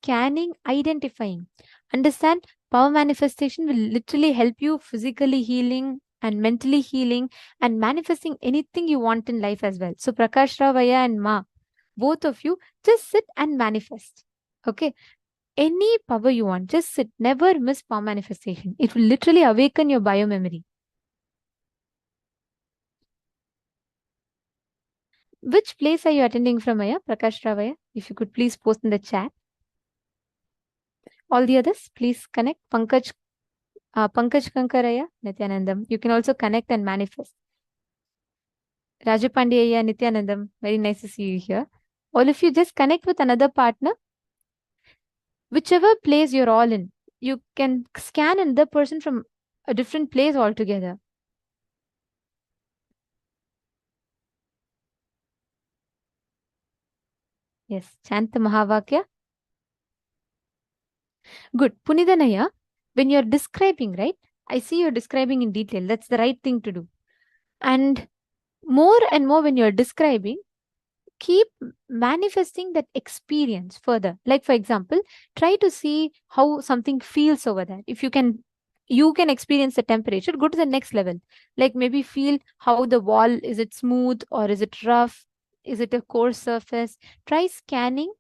scanning, identifying. Understand, power manifestation will literally help you physically healing and mentally healing and manifesting anything you want in life as well. So Prakash Ravaya and Ma, both of you, just sit and manifest. Okay. Any power you want, just sit. Never miss power manifestation. It will literally awaken your biomemory. Which place are you attending from, Aya? Prakash Ravaya? If you could please post in the chat. All the others, please connect. Pankaj Kankaraya, Nithyanandam. You can also connect and manifest. Raju Pandeyaya, Nithyanandam. Very nice to see you here. All of you just connect with another partner. Whichever place you're all in, you can scan another person from a different place altogether. Yes, chant the Mahavakya. Good. Punidanaya, when you're describing, right? I see you're describing in detail. That's the right thing to do. And more when you're describing, keep manifesting that experience further. Like, for example, try to see how something feels over there. If you can experience the temperature, go to the next level. Like maybe feel how the wall, is it smooth or is it rough? Is it a coarse surface? Try scanning.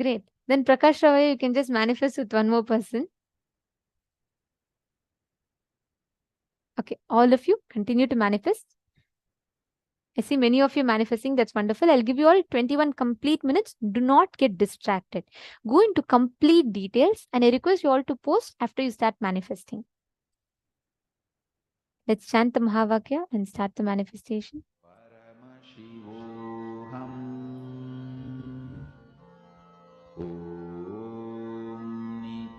Great. Then Prakash Ravaya, you can just manifest with one more person. Okay, all of you continue to manifest. I see many of you manifesting. That's wonderful. I'll give you all 21 complete minutes. Do not get distracted. Go into complete details and I request you all to post after you start manifesting. Let's chant the Mahavakya and start the manifestation. Paramashivoham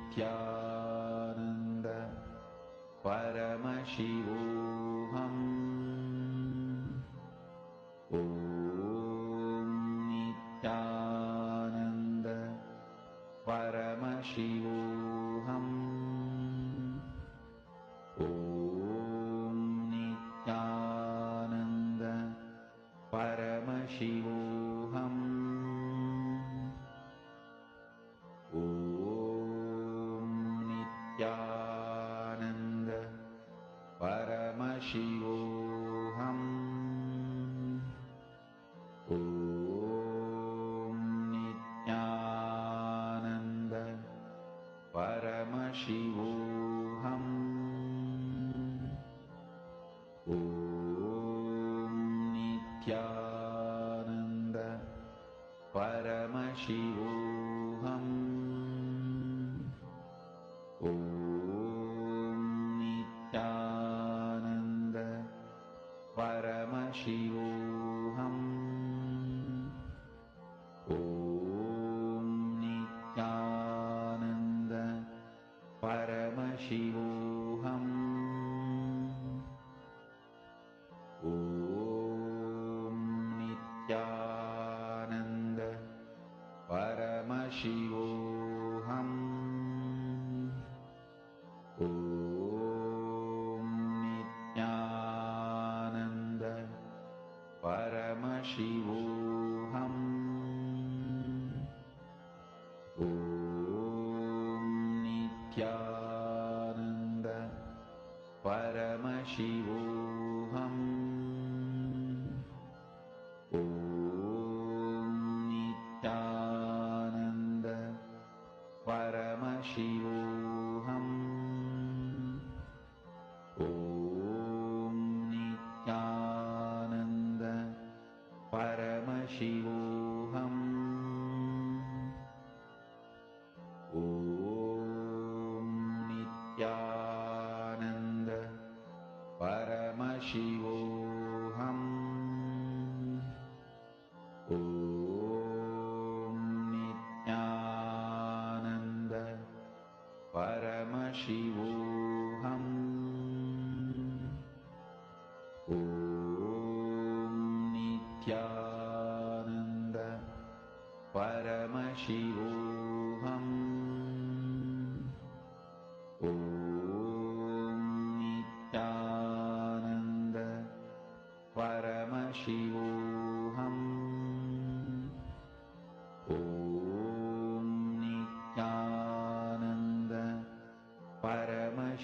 Nithyananda Paramashivoham Nithyananda Paramashivoham Nithyananda Paramashivoham Nithyananda Paramashivoham Nithyananda Paramashivoham Nithyananda Paramashivoham Nithyananda Paramashivoham Nithyananda Paramashivoham Nithyananda Paramashivoham Nithyananda Paramashivoham Nithyananda Paramashivoham Nithyananda Paramashivoham Nithyananda Paramashivoham Nithyananda Paramashivoham Nithyananda Paramashivoham Nithyananda Paramashivoham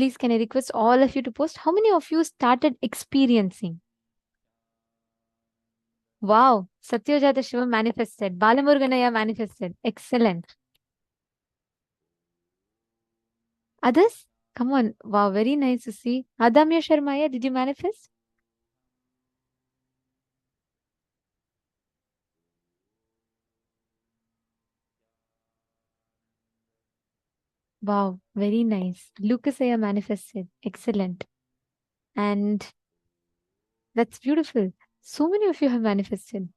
Please, can I request all of you to post? How many of you started experiencing? Wow. Satyajata Shiva manifested. Balamurganaya manifested. Excellent. Others? Come on. Wow, very nice to see. Adamya Sharmaya, did you manifest? Wow, very nice. Lucasaya manifested. Excellent. And that's beautiful. So many of you have manifested.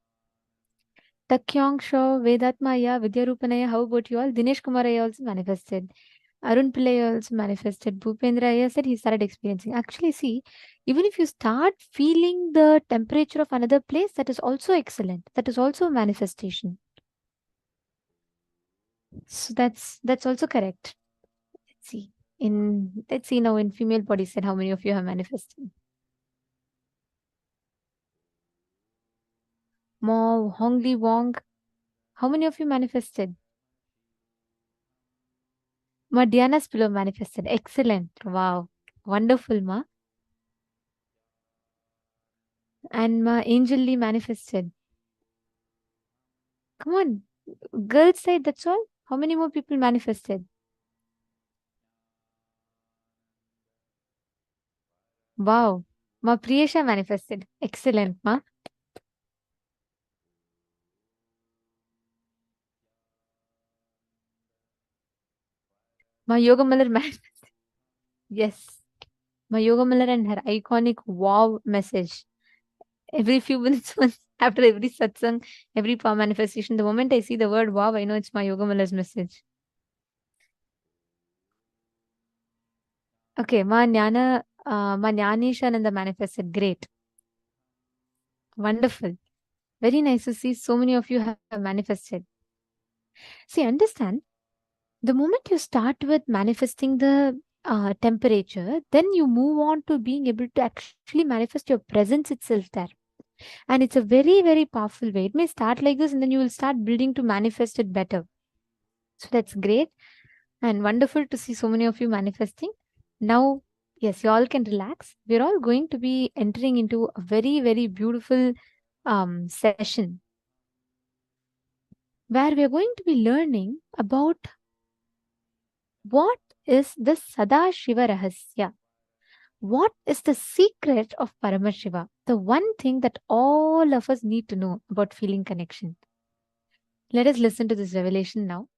Takyong Shaw, Vedatmaya, Vidyarupanaya, how about you all? Dinesh Kumaraya also manifested. Arun Pillai also manifested. Bhupendra Iyer said he started experiencing. Actually, see, even if you start feeling the temperature of another place, that is also excellent. That is also a manifestation. So that's also correct. Let's see. Let's see now in female body set how many of you have manifested. Mo Hongli Wong, how many of you manifested? Ma Diana's pillow manifested. Excellent. Wow. Wonderful, Ma. And Ma Angel Lee manifested. Come on. Girls side, that's all. How many more people manifested? Wow. Ma Priyesha manifested. Excellent, Ma. Ma Yoga Malar manifested. Yes. Ma Yoga Malar and her iconic wow message. Every few minutes, once after every satsang, every power manifestation, the moment I see the word wow, I know it's my Yoga Malar's message. Okay, Ma Jnanishananda manifested. Great. Wonderful. Very nice to see so many of you have manifested. See, understand, the moment you start with manifesting the temperature, then you move on to being able to actually manifest your presence itself there. And it's a very, very powerful way. It may start like this and then you will start building to manifest it better. So that's great and wonderful to see so many of you manifesting. Now, yes, you all can relax. We're all going to be entering into a very, very beautiful session where we're going to be learning about what is the Sadashiva Rahasya. What is the secret of Paramashiva? The one thing that all of us need to know about feeling connection. Let us listen to this revelation now.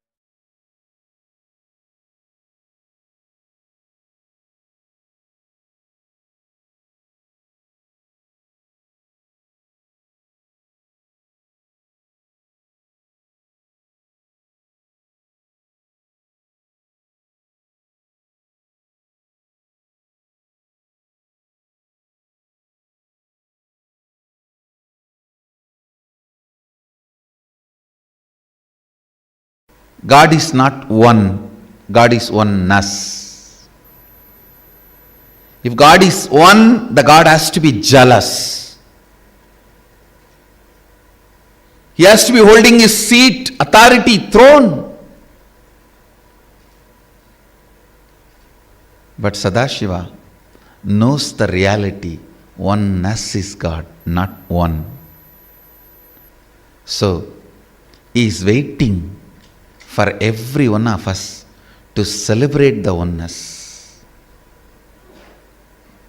God is not one, God is oneness. If God is one, the God has to be jealous. He has to be holding his seat, authority, throne. But Sadashiva knows the reality. Oneness is God, not one. So, he is waiting for every one of us to celebrate the oneness,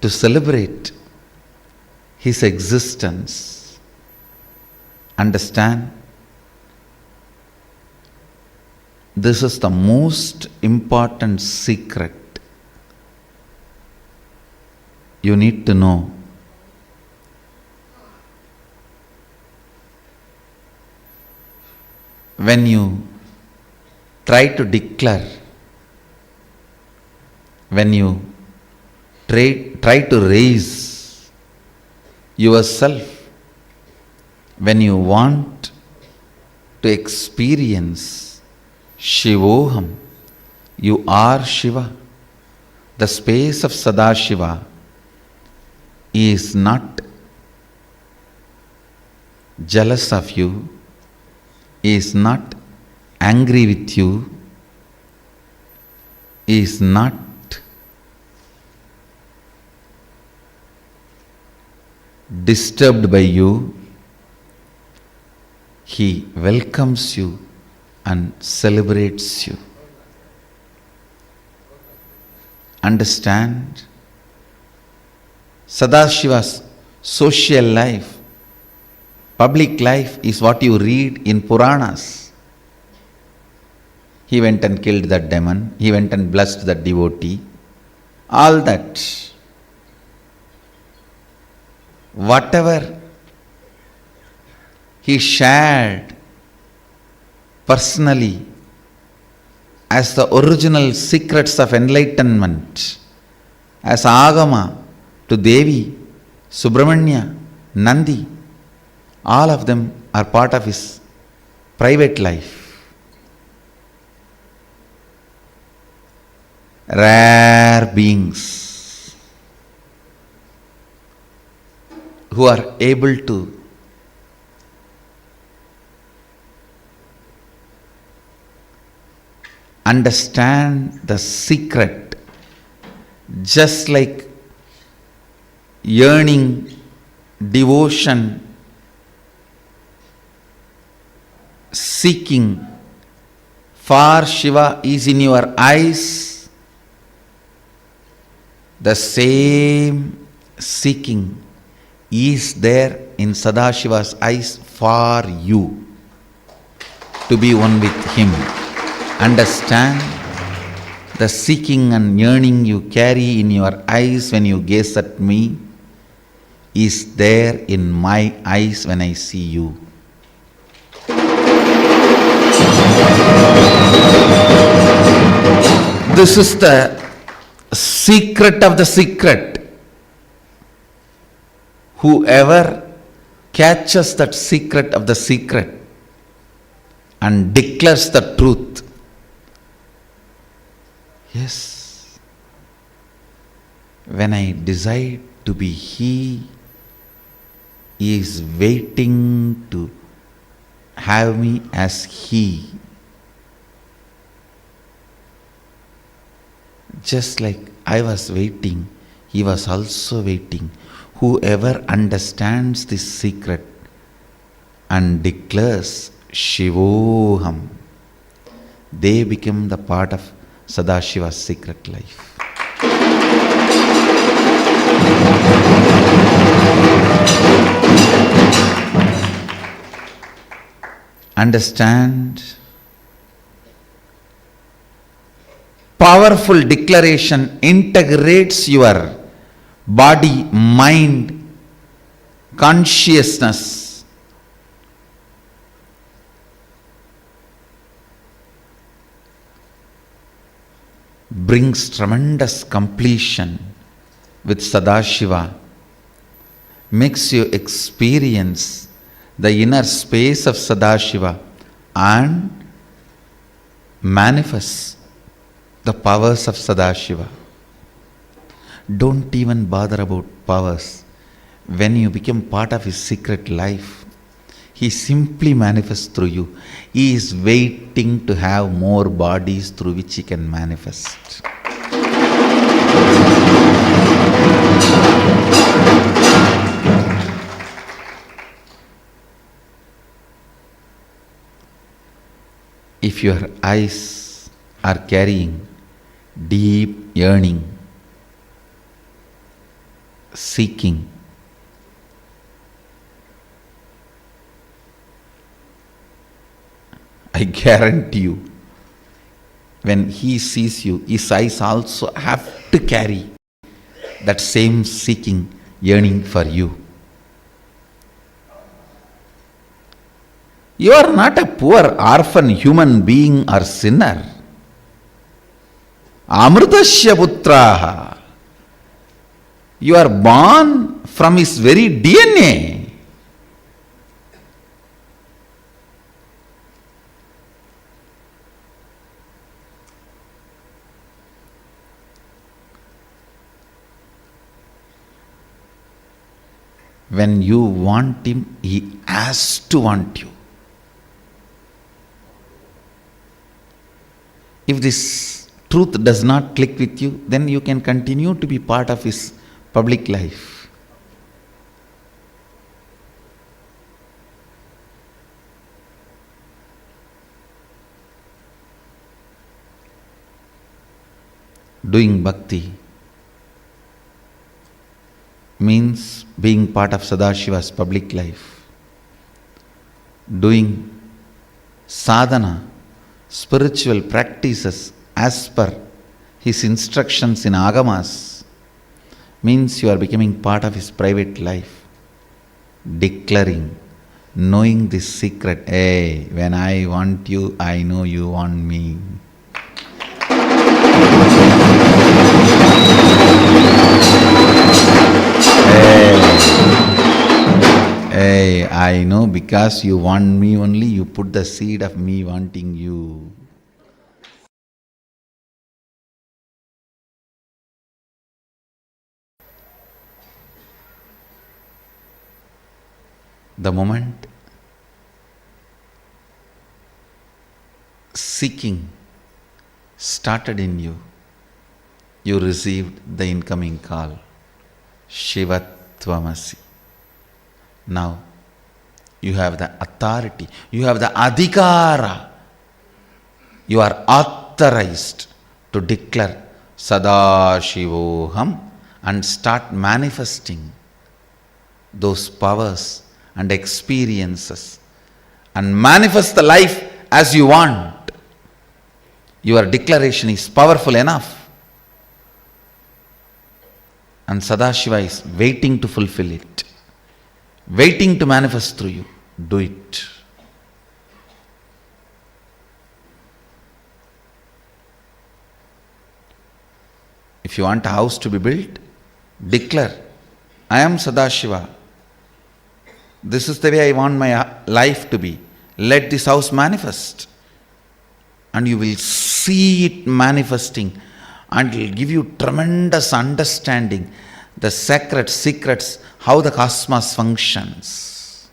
to celebrate his existence. Understand? This is the most important secret you need to know. When you try to declare, when you try to raise yourself, when you want to experience Shivoham, you are Shiva. The space of Sadashiva is not jealous of you, is not angry with you, is not disturbed by you, he welcomes you and celebrates you. Understand? Sadashiva's social life, public life is what you read in Puranas. He went and killed that demon, he went and blessed that devotee, all that. Whatever he shared personally as the original secrets of enlightenment, as Agama to Devi, Subramanya, Nandi, all of them are part of his private life. Rare beings who are able to understand the secret, just like yearning, devotion, seeking for Shiva is in your eyes, the same seeking is there in Sadashiva's eyes for you to be one with him. Understand? The seeking and yearning you carry in your eyes when you gaze at me is there in my eyes when I see you. This is the secret of the secret. Whoever catches that secret of the secret and declares the truth, yes, when I decide to be he is waiting to have me as he. Just like I was waiting, he was also waiting. Whoever understands this secret and declares Shivoham, they become the part of Sadashiva's secret life. Understand? Powerful declaration integrates your body, mind, consciousness. Brings tremendous completion with Sadashiva, makes you experience the inner space of Sadashiva and manifests the powers of Sadashiva. Don't even bother about powers. When you become part of his secret life, he simply manifests through you. He is waiting to have more bodies through which he can manifest. If your eyes are carrying deep yearning, seeking, I guarantee you, when he sees you, his eyes also have to carry that same seeking, yearning for you. You are not a poor orphan human being or sinner. Amritasya putraha. You are born from his very DNA. When you want him, he has to want you. If this truth does not click with you, then you can continue to be part of his public life. Doing bhakti means being part of Sadashiva's public life. Doing sadhana, spiritual practices as per his instructions in agamas means you are becoming part of his private life. Declaring, knowing this secret, hey, when I want you, I know you want me. Hey, I know because you want me only, you put the seed of me wanting you. The moment seeking started in you, you received the incoming call, Shivatvamasi. Now, you have the authority, you have the adhikara, you are authorized to declare Sadashivoham and start manifesting those powers and experiences and manifest the life as you want. Your declaration is powerful enough, and Sadashiva is waiting to fulfill it, waiting to manifest through you. Do it. If you want a house to be built, declare, I am Sadashiva. This is the way I want my life to be. Let this house manifest. And you will see it manifesting, and it will give you tremendous understanding, the sacred secrets, how the cosmos functions.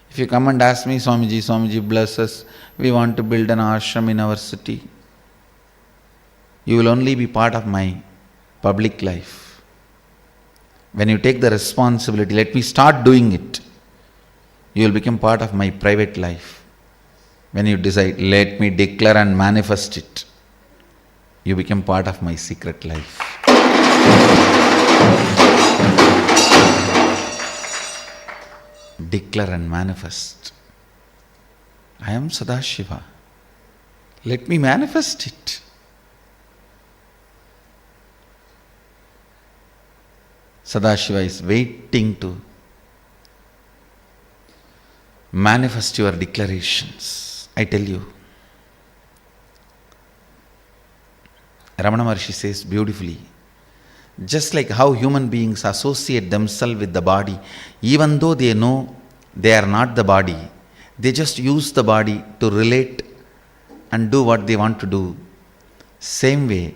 If you come and ask me, Swamiji, bless us, we want to build an ashram in our city, you will only be part of my public life. When you take the responsibility, let me start doing it, you will become part of my private life. When you decide, let me declare and manifest it, you become part of my secret life. Declare and manifest. I am Sadashiva. Let me manifest it. Sadashiva is waiting to manifest your declarations. I tell you, Ramana Maharshi says beautifully, just like how human beings associate themselves with the body, even though they know they are not the body, they just use the body to relate and do what they want to do. Same way,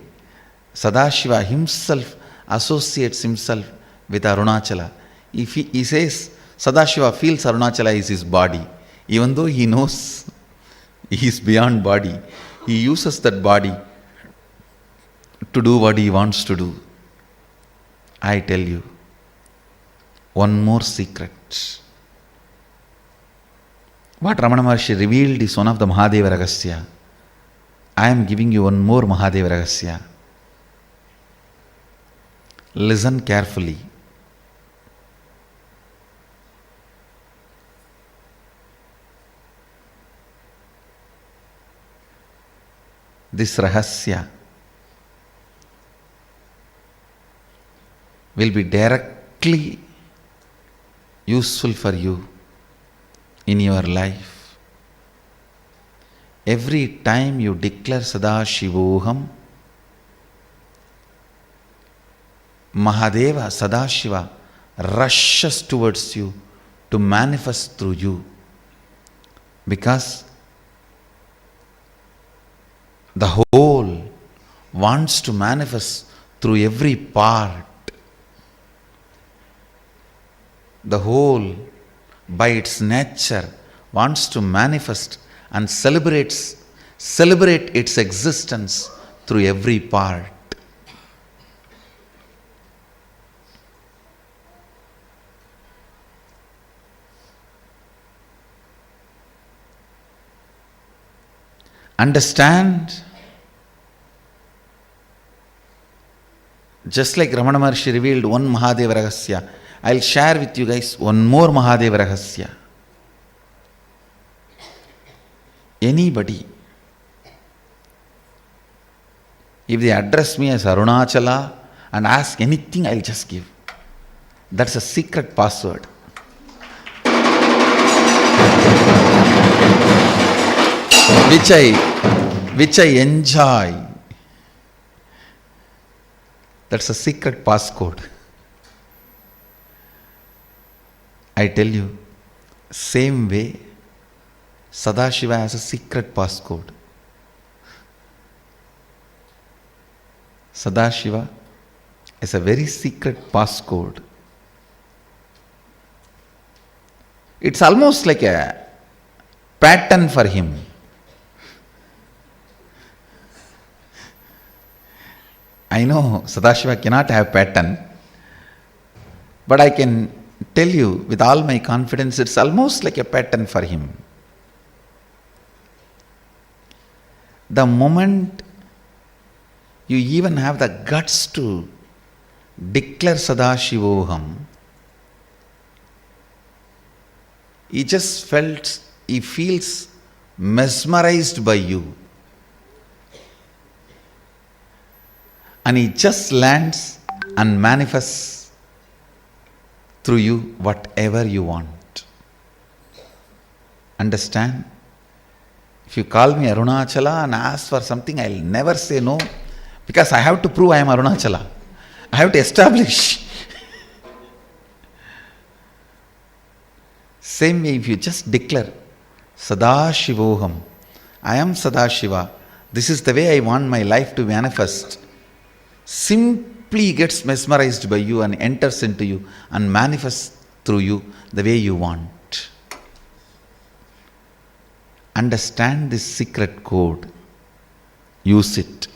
Sadashiva himself associates himself with Arunachala. If he says, Sadashiva feels Arunachala is his body, even though he knows he is beyond body, he uses that body to do what he wants to do. I tell you, one more secret. What Ramana Maharshi revealed is one of the Mahadeva Ragasya. I am giving you one more Mahadeva Ragasya. Listen carefully. This Rahasya will be directly useful for you in your life. Every time you declare Sadashivoham, Mahadeva, Sadashiva rushes towards you to manifest through you, because the whole wants to manifest through every part. The whole, by its nature, wants to manifest and celebrate its existence through every part. Understand, just like Ramana Maharshi revealed one Mahadeva Rahasya, I'll share with you guys one more Mahadeva Rahasya. Anybody, if they address me as Arunachala and ask anything, I'll just give. That's a secret password. Which I enjoy. That's a secret passcode. I tell you, same way, Sadashiva has a secret passcode. Sadashiva is a very secret passcode. It's almost like a pattern for him. I know Sadashiva cannot have pattern, but I can tell you with all my confidence, it's almost like a pattern for him. The moment you even have the guts to declare Sadashivoham, he feels mesmerized by you. And he just lands and manifests through you whatever you want. Understand? If you call me Arunachala and ask for something, I'll never say no, because I have to prove I am Arunachala. I have to establish. Same way, if you just declare Sadashivoham, I am Sadashiva, this is the way I want my life to manifest, simply gets mesmerized by you and enters into you and manifests through you the way you want. Understand this secret code. Use it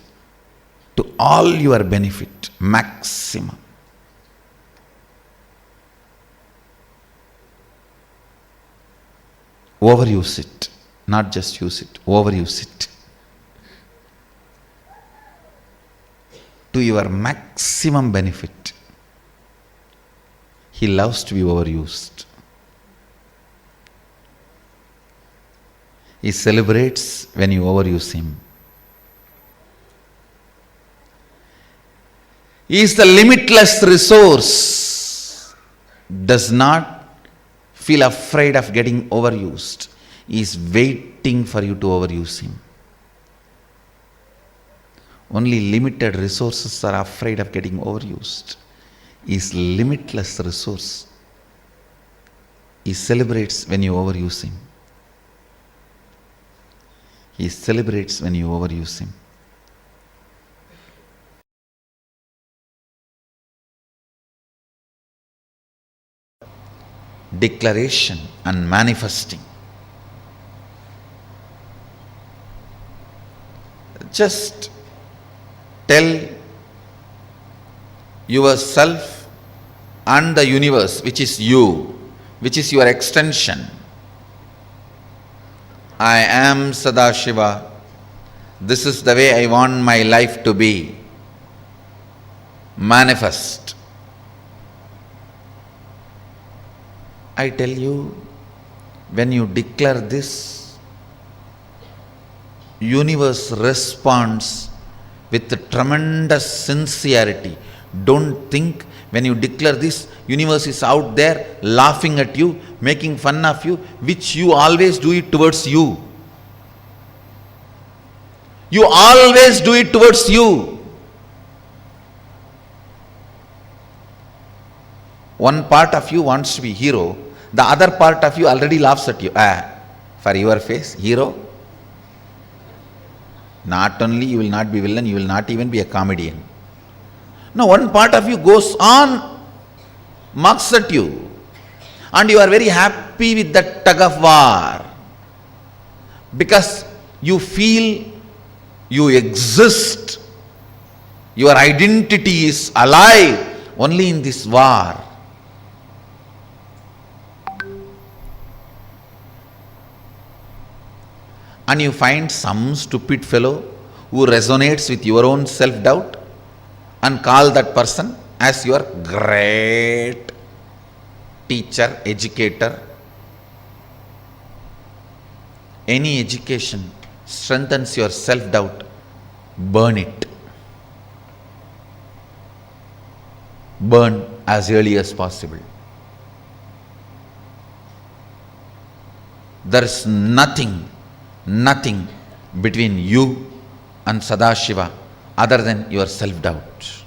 to all your benefit, maximum. Overuse it, not just use it, overuse it. To your maximum benefit. He loves to be overused. He celebrates when you overuse him. He is the limitless resource. Does not feel afraid of getting overused. He is waiting for you to overuse him. Only limited resources are afraid of getting overused. He is limitless resource. He celebrates when you overuse him. He celebrates when you overuse him. Declaration and manifesting. Just tell yourself and the universe, which is you, which is your extension, I am Sadashiva. This is the way I want my life to be. Manifest. I tell you, when you declare this, universe responds with tremendous sincerity. Don't think when you declare this, universe is out there laughing at you, making fun of you, which you always do it towards you. You always do it towards you. One part of you wants to be hero, the other part of you already laughs at you. For your face, hero. Not only you will not be villain, you will not even be a comedian. Now one part of you goes on, mocks at you, and you are very happy with that tug of war, because you feel you exist, your identity is alive only in this war. and you find some stupid fellow who resonates with your own self-doubt and call that person as your great teacher, educator. Any education strengthens your self-doubt, burn it. Burn as early as possible. There is nothing between you and Sadashiva other than your self-doubt.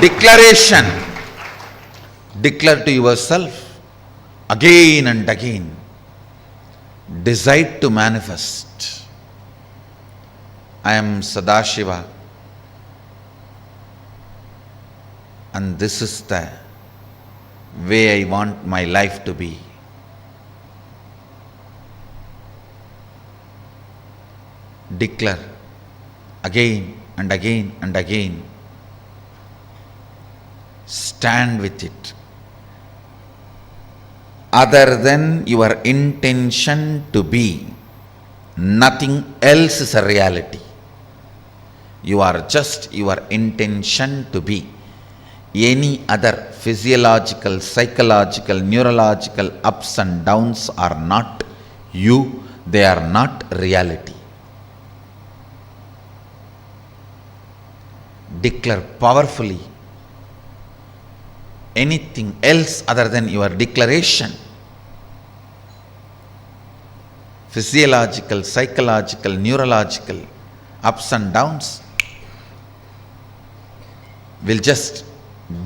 Declaration. Declare to yourself again and again. Decide to manifest. I am Sadashiva, and this is the way I want my life to be. Declare again and again and again. Stand with it. Other than your intention to be, nothing else is a reality. You are just your intention to be. Any other physiological, psychological, neurological ups and downs are not you, they are not reality. Declare powerfully. Anything else other than your declaration, physiological, psychological, neurological ups and downs, will just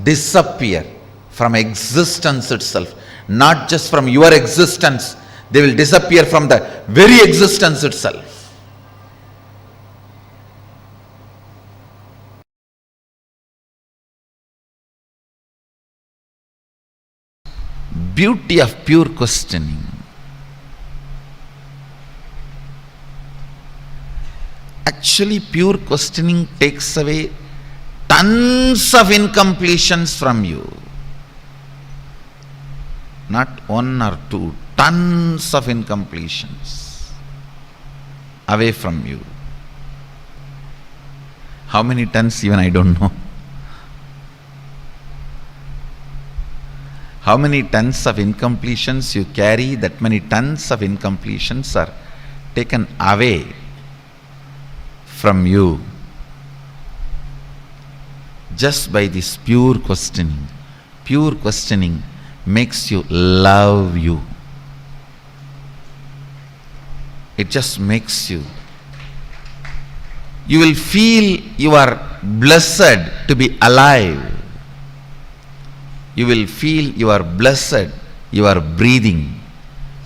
disappear from existence itself. Not just from your existence, they will disappear from the very existence itself. Beauty of pure questioning. Actually, pure questioning takes away tons of incompletions from you. Not one or two, tons of incompletions away from you. How many tons, even I don't know. How many tons of incompletions you carry, that many tons of incompletions are taken away from you just by this pure questioning. Pure questioning makes you love you. It just makes you. You will feel you are blessed to be alive. You will feel you are blessed, you are breathing.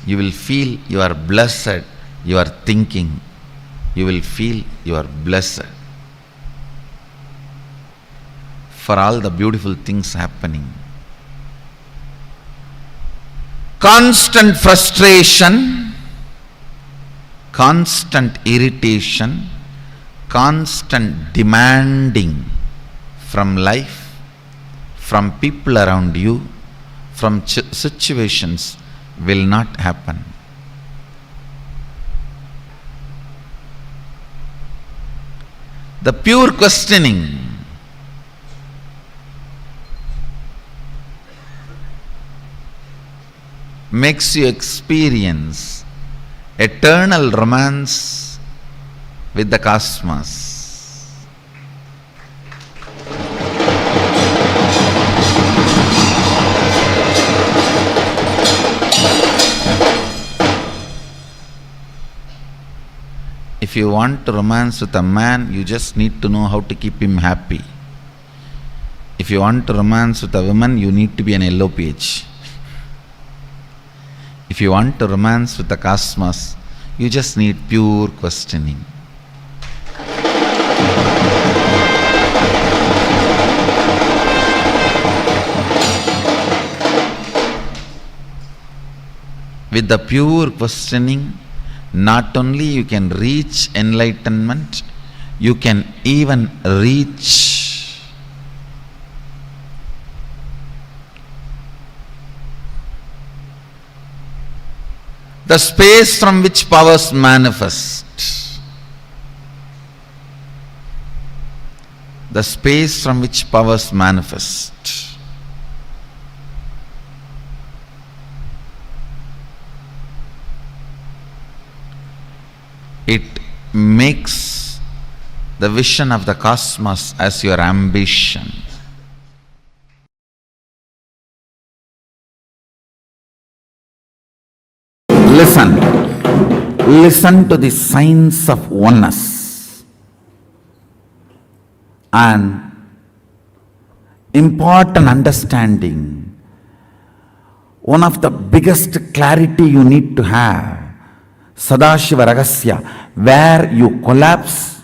You will feel you are blessed, you are thinking. You will feel you are blessed for all the beautiful things happening. Constant frustration, constant irritation, constant demanding from life, from people around you, from situations will not happen. The pure questioning makes you experience eternal romance with the cosmos. If you want to romance with a man, you just need to know how to keep him happy. If you want to romance with a woman, you need to be an yellow page. If you want to romance with the cosmos, you just need pure questioning. With the pure questioning, not only you can reach enlightenment, you can even reach the space from which powers manifest. The space from which powers manifest. It makes the vision of the cosmos as your ambition. Listen to the signs of oneness and impart an understanding. One of the biggest clarity you need to have, Sadashiva Ragasya, where you collapse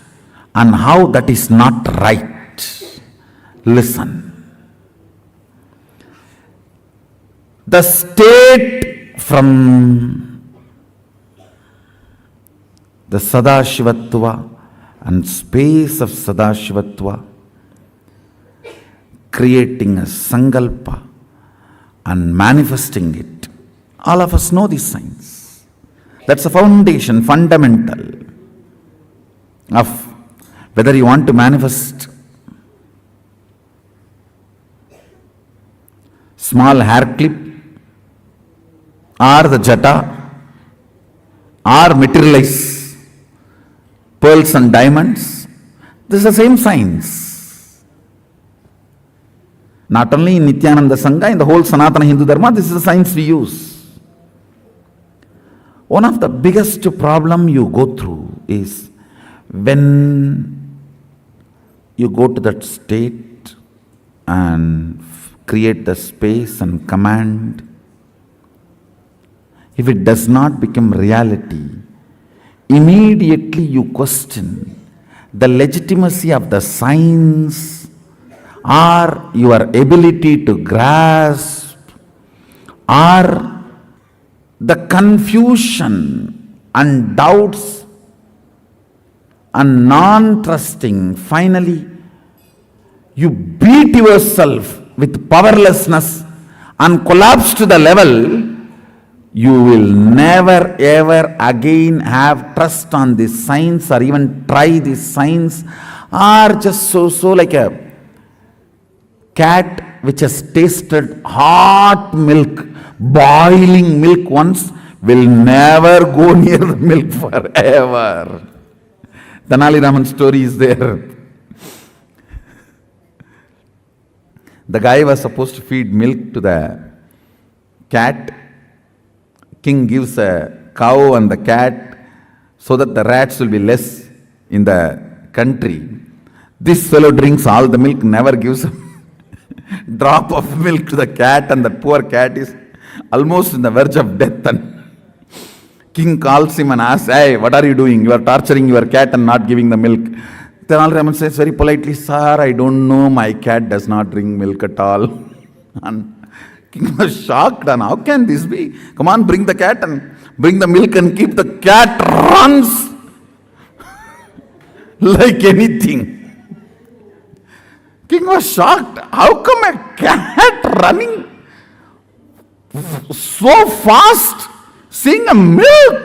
and how that is not right. Listen. The state from the Sadashivatva and space of Sadashivatva, creating a Sankalpa and manifesting it. All of us know these signs. That's a foundation, fundamental of whether you want to manifest small hair clip or the jata or materialize pearls and diamonds. This is the same science. Not only in Nithyananda Sangha, in the whole Sanatana Hindu Dharma, this is the science we use. One of the biggest problem you go through is when you go to that state and create the space and command. If it does not become reality, immediately you question the legitimacy of the science or your ability to grasp or the confusion and doubts and non-trusting. Finally, you beat yourself with powerlessness and collapse to the level you will never ever again have trust on this science or even try this science, or just so like a cat which has tasted hot milk, boiling milk once, will never go near the milk forever. Tenali Raman's story is there. The guy was supposed to feed milk to the cat. King gives a cow and the cat so that the rats will be less in the country. This fellow drinks all the milk, never gives a drop of milk to the cat, and that poor cat is almost in the verge of death. And king calls him and asks, "Hey, what are you doing? You are torturing your cat and not giving the milk." Tenali Raman says very politely, "Sir, I don't know, my cat does not drink milk at all." And king was shocked, and how can this be? Come on, bring the cat and bring the milk and keep. The cat runs like anything. King was shocked. How come a cat running so fast, seeing a milk?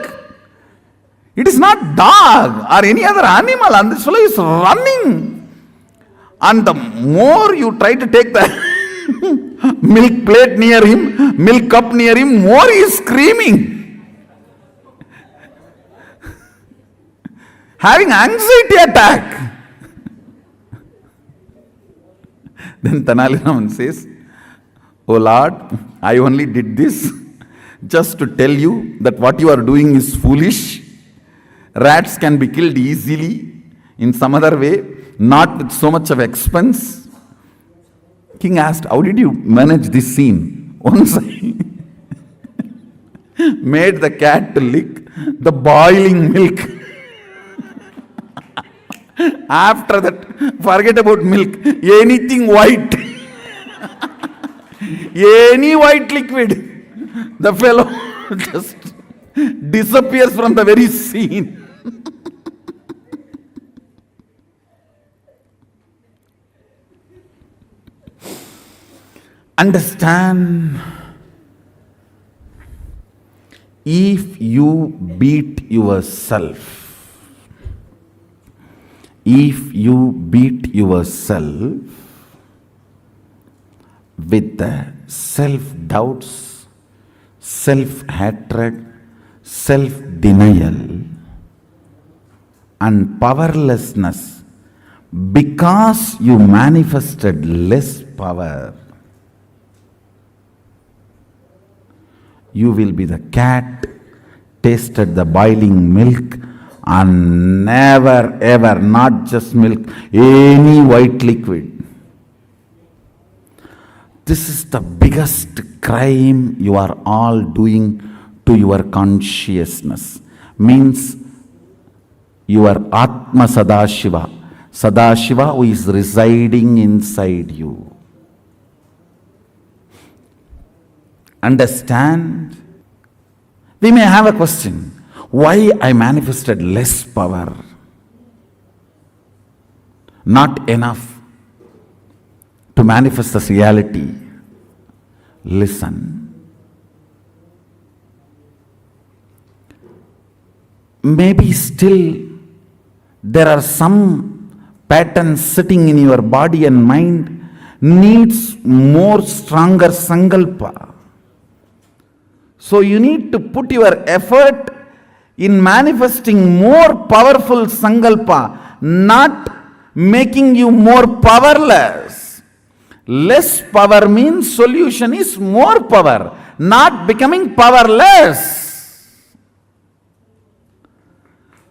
It is not dog or any other animal, and this fellow is running. And the more you try to take the milk plate near him, milk cup near him, more he is screaming. Having anxiety attack. Then Tenali Raman says, "Oh Lord, I only did this just to tell you that what you are doing is foolish. Rats can be killed easily in some other way, not with so much of expense." King asked, "How did you manage this scene?" Once I made the cat to lick the boiling milk. After that, forget about milk. Anything white. Any white liquid. The fellow just disappears from the very scene. Understand, If you beat yourself, if you beat yourself with the self-doubts, self-hatred, self-denial, and powerlessness because you manifested less power, you will be the cat, tasted the boiling milk, and never ever, not just milk, any white liquid. This is the biggest crime you are all doing to your consciousness. Means your Atma Sadashiva, Sadashiva who is residing inside you. Understand? We may have a question. Why I manifested less power? Not enough to manifest this reality. Listen. Maybe still there are some patterns sitting in your body and mind needs more stronger sankalpa. So you need to put your effort in manifesting more powerful sankalpa, not making you more powerless. Less power means solution is more power, not becoming powerless.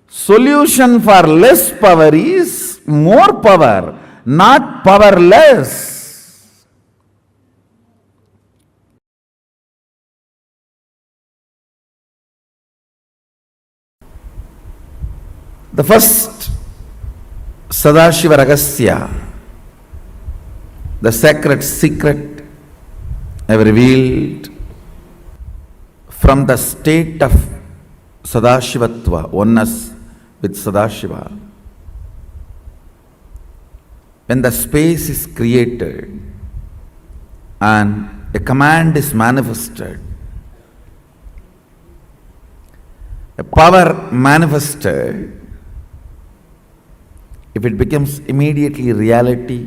Solution for less power is more power, not powerless. The first Sadashiva Ragasya, the sacred secret I have revealed from the state of Sadashivatva, oneness with Sadashiva. When the space is created and a command is manifested, a power manifested, if it becomes immediately reality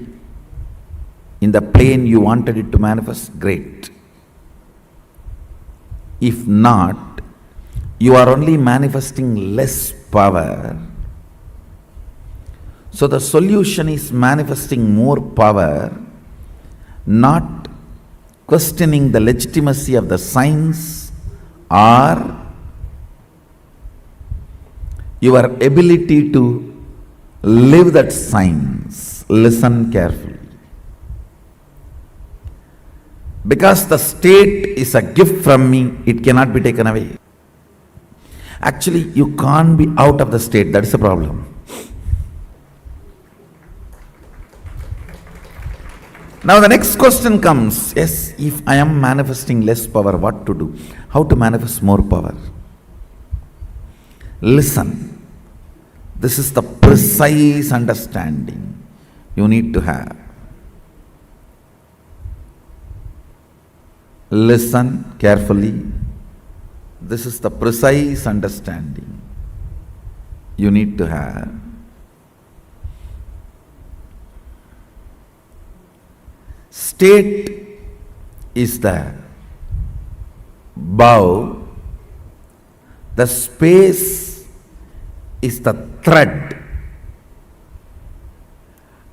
in the plane you wanted it to manifest, great. If not, you are only manifesting less power. So the solution is manifesting more power, not questioning the legitimacy of the science or your ability to live that science. Listen carefully. Because the state is a gift from me, it cannot be taken away. Actually, you can't be out of the state, that is the problem. Now the next question comes, yes, if I am manifesting less power, what to do? How to manifest more power? Listen. This is the precise understanding you need to have. Listen carefully. This is the precise understanding you need to have. State is the bow, the space is the thread,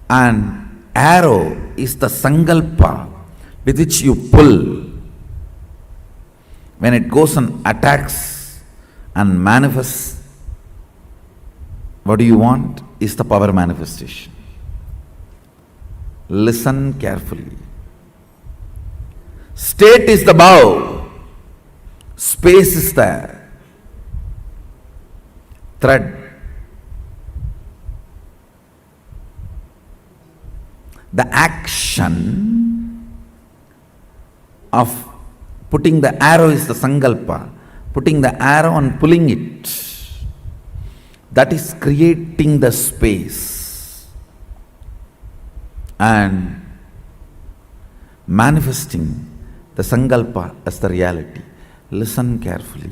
and arrow is the sankalpa with which you pull. When it goes and attacks and manifests, what do you want is the power manifestation. Listen carefully. State is the bow, space is the thread. The action of putting the arrow is the sankalpa. Putting the arrow and pulling it, that is creating the space and manifesting the sankalpa as the reality. Listen carefully.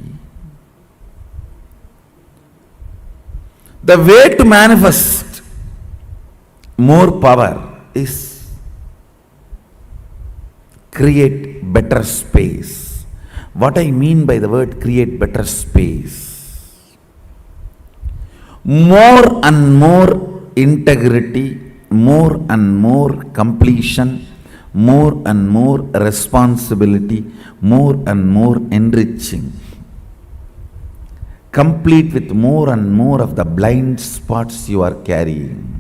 The way to manifest more power is create better space. What I mean by the word create better space, more and more integrity, more and more completion, more and more responsibility, more and more enriching, complete with more and more of the blind spots you are carrying.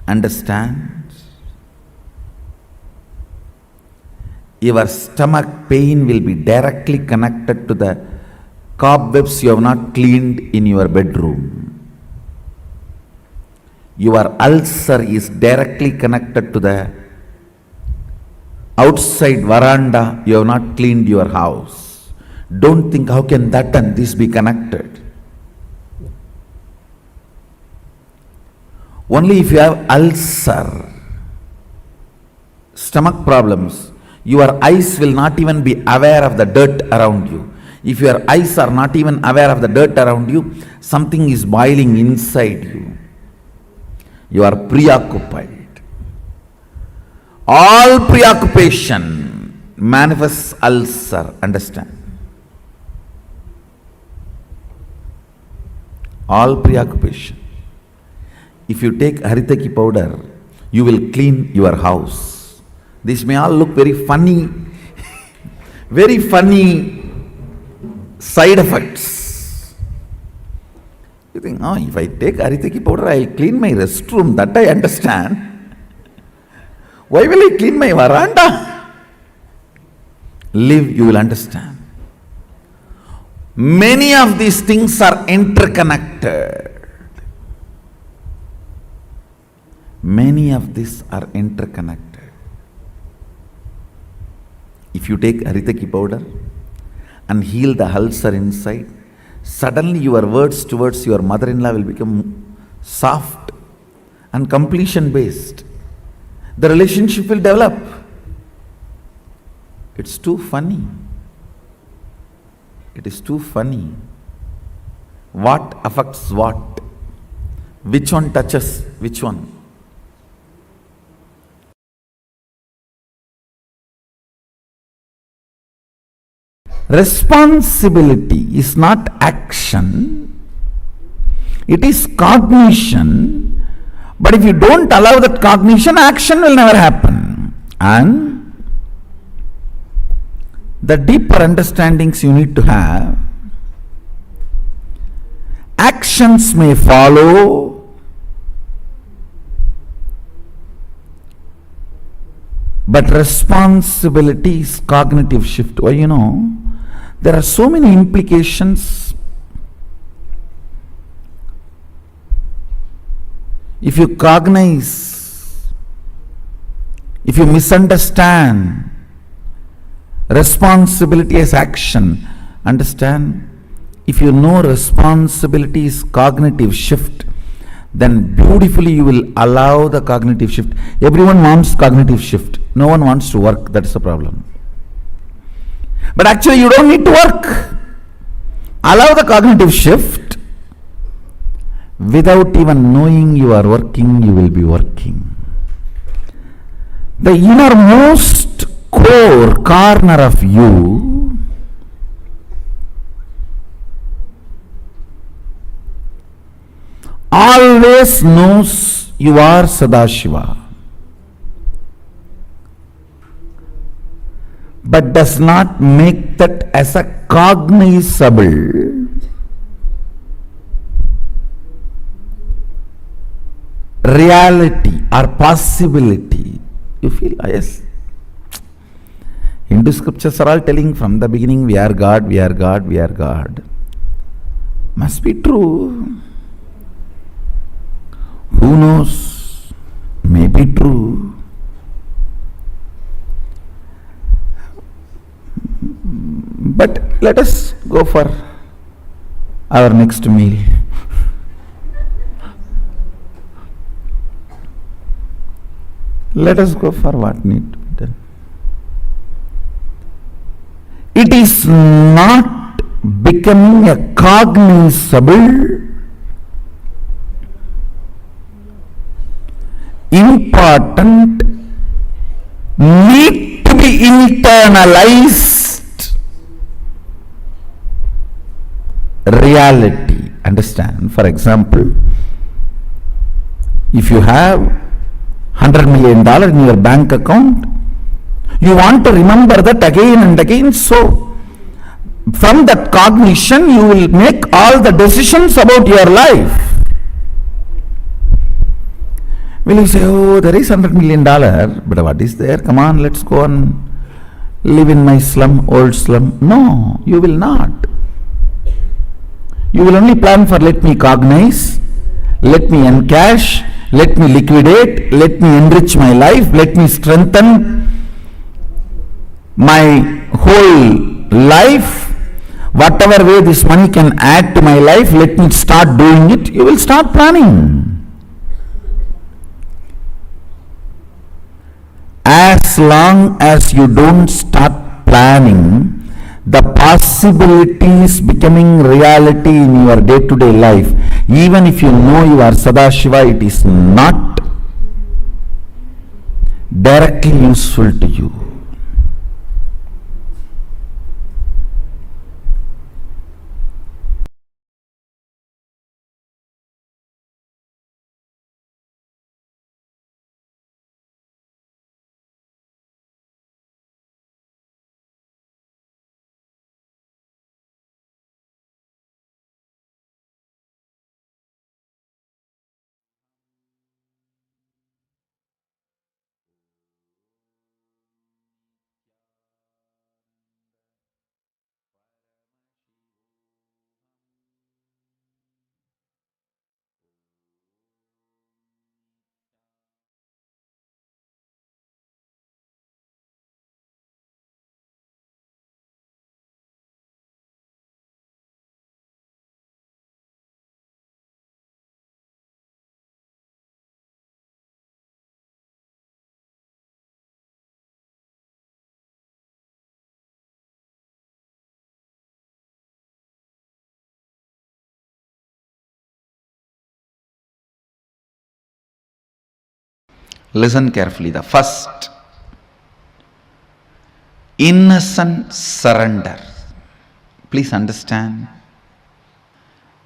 Understand? Your stomach pain will be directly connected to the cobwebs you have not cleaned in your bedroom. Your ulcer is directly connected to the outside veranda you have not cleaned your house. Don't think how can that and this be connected. Only if you have ulcer, stomach problems, your eyes will not even be aware of the dirt around you. If your eyes are not even aware of the dirt around you, something is boiling inside you. You are preoccupied. All preoccupation manifests ulcer. Understand? All preoccupation. If you take haritaki powder, you will clean your house. This may all look very funny, very funny side effects. You think, oh, if I take haritaki powder, I will clean my restroom. That I understand. Why will I clean my veranda? Live, you will understand. Many of these things are interconnected. Many of these are interconnected. If you take haritaki powder and heal the ulcer inside, suddenly your words towards your mother-in-law will become soft and completion based. The relationship will develop. It's too funny. It is too funny. What affects what? Which one touches which one? Responsibility is not action, it is cognition. But if you don't allow that cognition, action will never happen. And the deeper understandings you need to have, actions may follow, but responsibility is cognitive shift. Why, there are so many implications. If you cognize, if you misunderstand responsibility as action, understand, if you know responsibility is cognitive shift, then beautifully you will allow the cognitive shift. Everyone wants cognitive shift. No one wants to work. That's the problem. But actually you don't need to work. Allow the cognitive shift. Without even knowing you are working, you will be working. The innermost corner of you always knows you are Sadashiva, but does not make that as a cognizable reality or possibility. You feel, yes, Hindu scriptures are all telling from the beginning, we are God, we are God, we are God. Must be true. Who knows? May be true. But let us go for our next meal. Let us go for what need to be done. It is not becoming a cognizable, important, need to be internalized reality. Understand? For example, if you have $100 million in your bank account, you want to remember that again and again. So, from that cognition, you will make all the decisions about your life. Will you say, oh, there is $100 million, but what is there? Come on, let's go and live in my slum, old slum. No, you will not. You will only plan for, let me cognize, let me encash, let me liquidate, let me enrich my life, let me strengthen my whole life. Whatever way this money can add to my life, let me start doing it. You will start planning. As long as you don't start planning, the possibilities becoming reality in your day-to-day life, even if you know you are Sadashiva, it is not directly useful to you. Listen carefully. The first, innocent surrender. Please understand.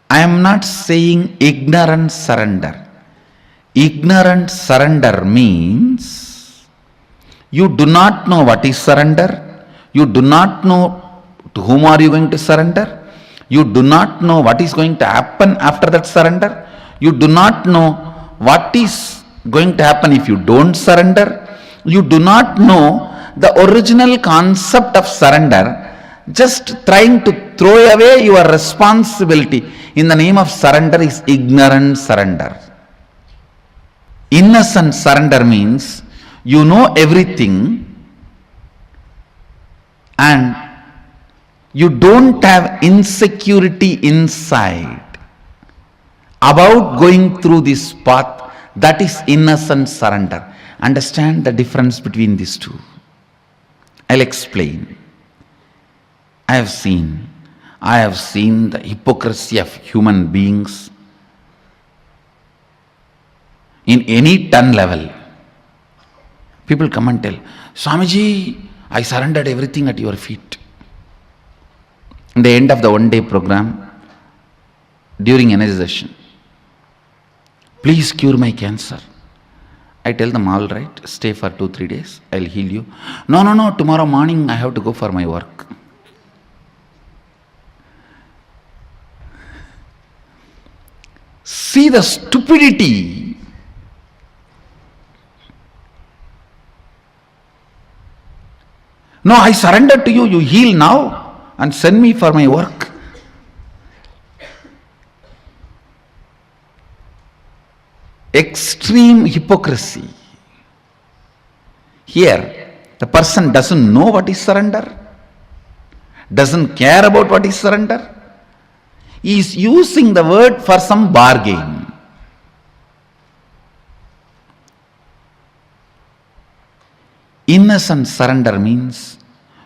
I am not saying ignorant surrender. Ignorant surrender means you do not know what is surrender. You do not know to whom are you going to surrender. You do not know what is going to happen after that surrender. You do not know what is going to happen if you don't surrender. You do not know the original concept of surrender, just trying to throw away your responsibility in the name of surrender is ignorant surrender. Innocent surrender means you know everything and you don't have insecurity inside about going through this path. That is innocent surrender. Understand the difference between these two. I'll explain. I have seen the hypocrisy of human beings in any ton level. People come and tell, Swamiji, I surrendered everything at your feet. In the end of the one-day program, during energization, please cure my cancer. I tell them, all right, stay for 2-3 days, I'll heal you. No, tomorrow morning I have to go for my work. See the stupidity. No, I surrender to you, you heal now and send me for my work. Extreme hypocrisy. Here, the person doesn't know what is surrender, doesn't care about what is surrender. He is using the word for some bargain. Innocent surrender means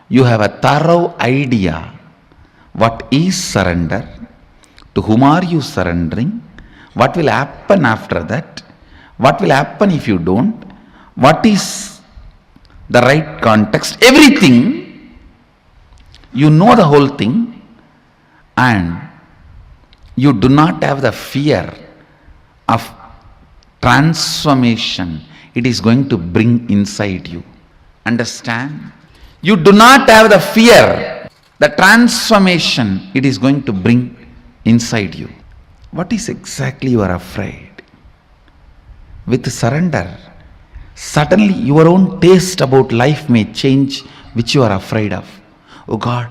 you have a thorough idea What is surrender? To whom are you surrendering? What will happen after that? What will happen if you don't? What is the right context? Everything. You know the whole thing, and you do not have the fear of transformation it is going to bring inside you. Understand? You do not have the fear, the transformation it is going to bring inside you. What is exactly you are afraid? With surrender, suddenly your own taste about life may change, which you are afraid of. Oh God,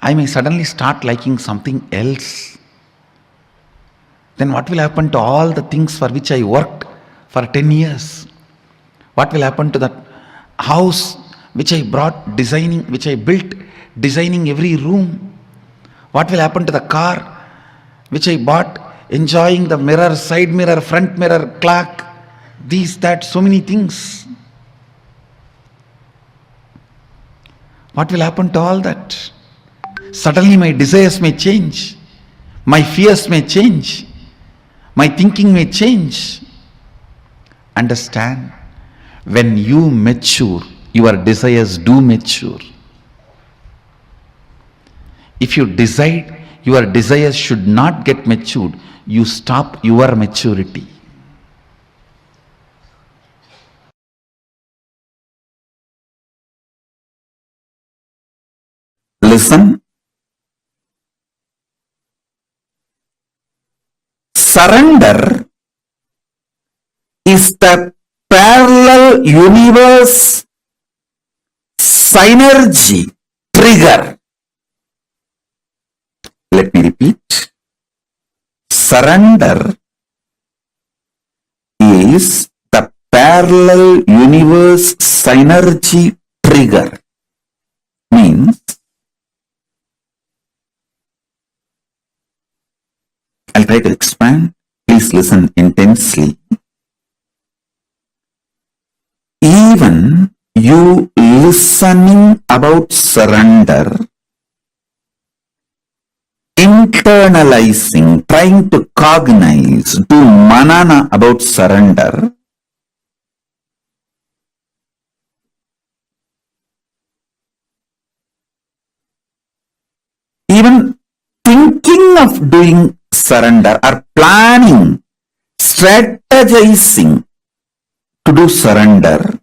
I may suddenly start liking something else. Then what will happen to all the things for which I worked for 10 years? What will happen to that house which I brought designing, which I built designing every room? What will happen to the car which I bought enjoying the mirror, side mirror, front mirror, clock, these, that, so many things? What will happen to all that? Suddenly my desires may change, my fears may change, my thinking may change. Understand? When you mature, your desires do mature. If you decide your desires should not get matured, you stop your maturity. Listen. Surrender is the parallel universe synergy trigger. Let me repeat. Surrender is the parallel universe synergy trigger. Means, I'll try to expand. Please listen intensely. Even you listening about surrender, internalizing, trying to cognize, do manana about surrender, even thinking of doing surrender or planning, strategizing to do surrender,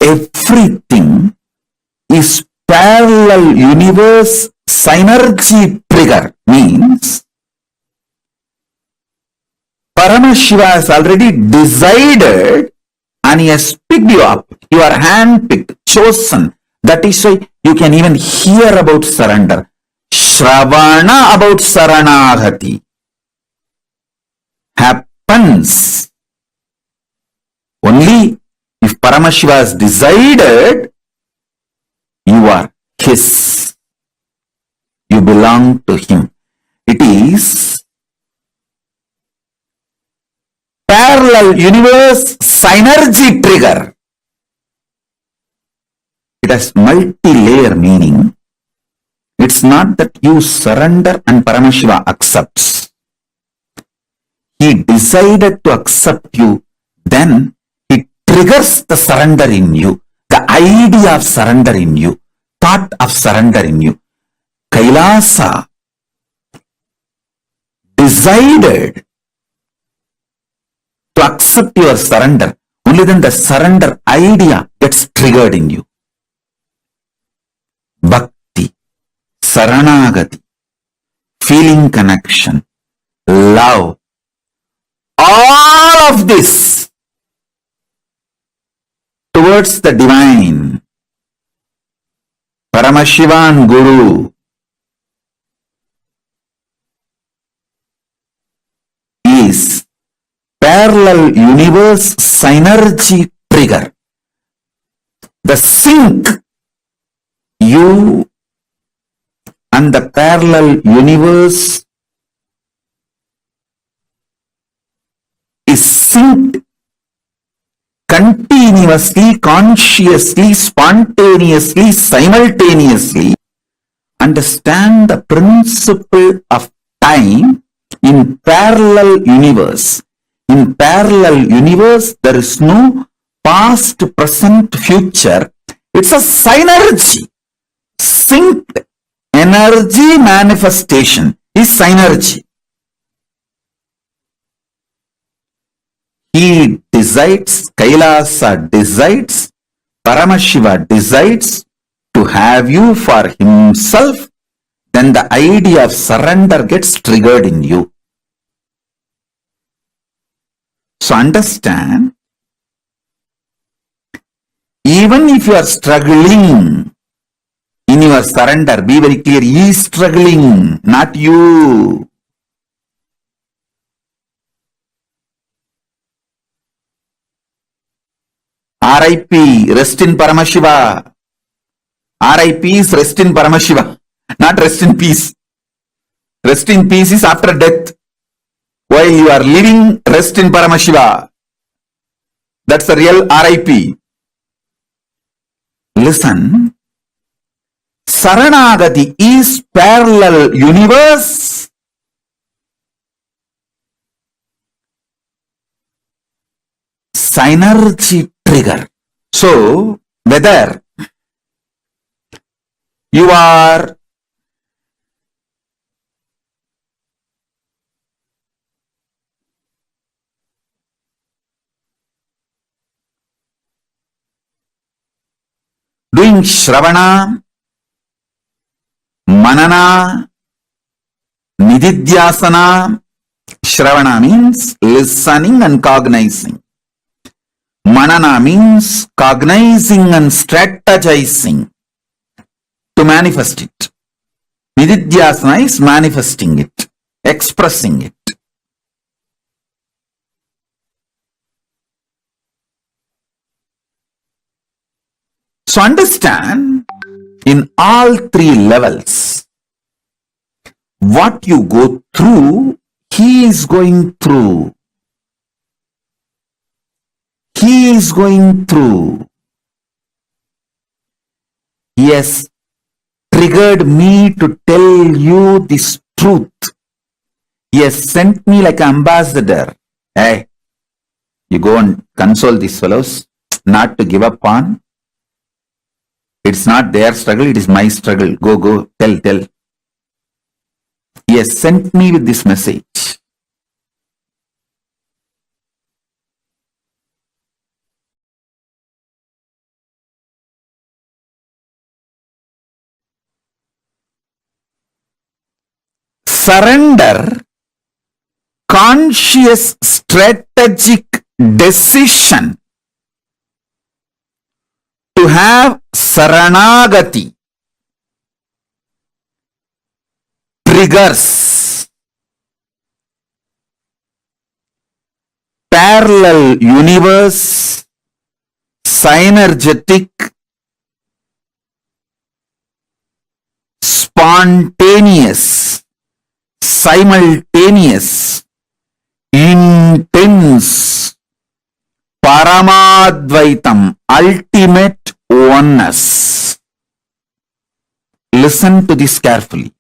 everything is parallel universe synergy trigger. Means Paramashiva has already decided and he has picked you up. You are handpicked, chosen. That is why you can even hear about surrender. Shravana about Saranagati happens only if Paramashiva has decided you are his. You belong to him. It is parallel universe synergy trigger. It has multi-layer meaning. It's not that you surrender and Paramashiva accepts. He decided to accept you, then he triggers the surrender in you, the idea of surrender in you, thought of surrender in you. Kailasa decided to accept your surrender. Only then the surrender idea gets triggered in you. Bhakti, Saranagati, feeling connection, love, all of this towards the divine, Paramashivan Guru, is parallel universe synergy trigger. The sync you and the parallel universe is synced, continuously, consciously, spontaneously, simultaneously understand the principle of time in parallel universe. In parallel universe, there is no past, present, future. It's a synergy. Synced energy manifestation is synergy. He decides, Kailasa decides, Paramashiva decides to have you for himself, then the idea of surrender gets triggered in you. So understand, even if you are struggling in your surrender, be very clear, he is struggling, not you. R.I.P. Rest in Paramashiva. R.I.P. is rest in Paramashiva, not rest in peace. Rest in peace is after death. While you are living, rest in Paramashiva. That's the real R.I.P. Listen. Saranagati is parallel universe. Synergy trigger. So, whether you are doing Shravana, Manana, Nididhyasana. Shravana means listening and cognizing. Manana means cognizing and strategizing to manifest it. Nididhyasana is manifesting it, expressing it. So understand, in all three levels, what you go through, he is going through. He is going through. He has triggered me to tell you this truth. He has sent me like an ambassador. Hey, you go and console these fellows, not to give up on. It's not their struggle, it is my struggle. Go, tell. He has sent me with this message. Surrender, conscious strategic decision to have Saranagati triggers parallel universe, synergetic, spontaneous, simultaneous, intense, Parama Advaitam, ultimate oneness. Listen to this carefully.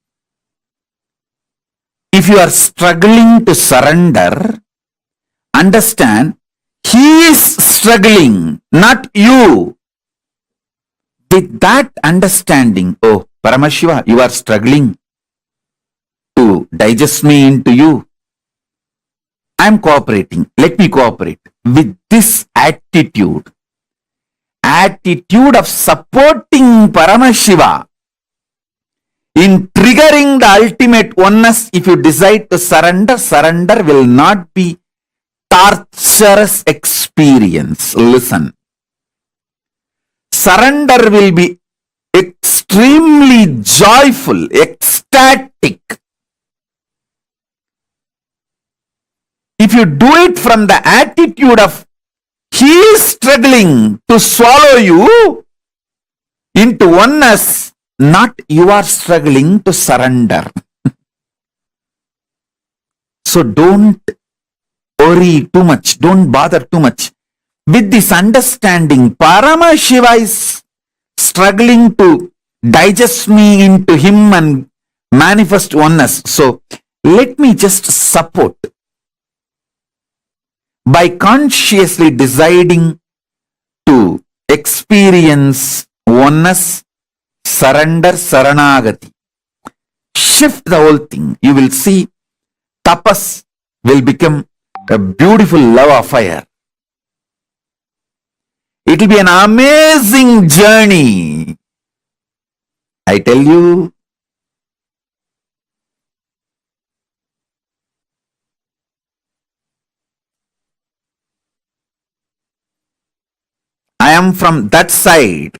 If you are struggling to surrender, understand, he is struggling, not you. With that understanding, oh, Paramashiva, you are struggling to digest me into you. I am cooperating. Let me cooperate. With this attitude of supporting Paramashiva in triggering the ultimate oneness, if you decide to surrender, surrender will not be torturous experience. Listen. Surrender will be extremely joyful, ecstatic. If you do it from the attitude of he is struggling to swallow you into oneness, not you are struggling to surrender. So don't worry too much, don't bother too much. With this understanding, Paramashiva is struggling to digest me into him and manifest oneness. So let me just support by consciously deciding to experience oneness, surrender, saranagati. Shift the whole thing. You will see tapas will become a beautiful love affair. It will be an amazing journey. I tell you, I am from that side.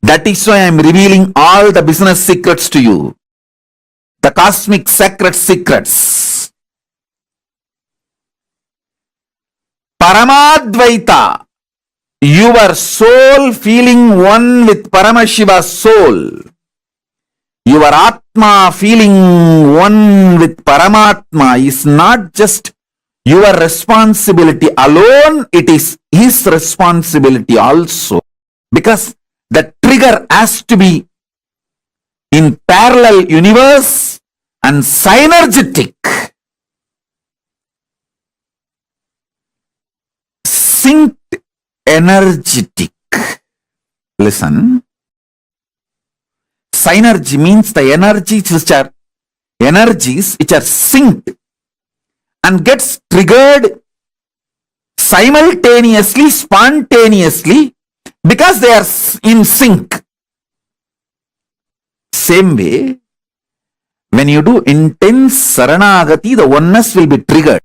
That is why I am revealing all the business secrets to you. The cosmic sacred secrets. Parama Advaita. Your soul feeling one with Paramashiva's soul. Your Atma feeling one with Paramatma is not just your responsibility alone, it is his responsibility also. Because the trigger has to be in parallel universe and synergetic. Synced energetic. Listen. Synergy means the energies which are synced and gets triggered simultaneously, spontaneously, because they are in sync. Same way, when you do intense saranagati, the oneness will be triggered.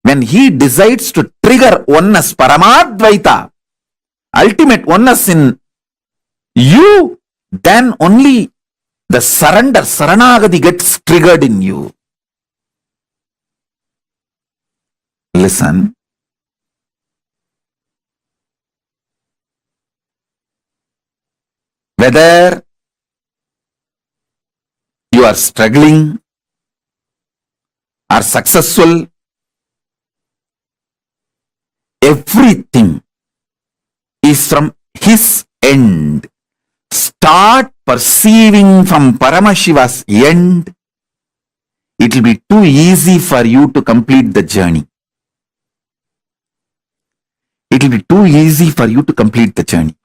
When he decides to trigger oneness, Parama Advaita, ultimate oneness in you, then only the surrender, saranagati gets triggered in you. Listen. Whether you are struggling or successful, everything is from his end. Start perceiving from Paramashiva's end. It will be too easy for you to complete the journey. It will be too easy for you to complete the journey.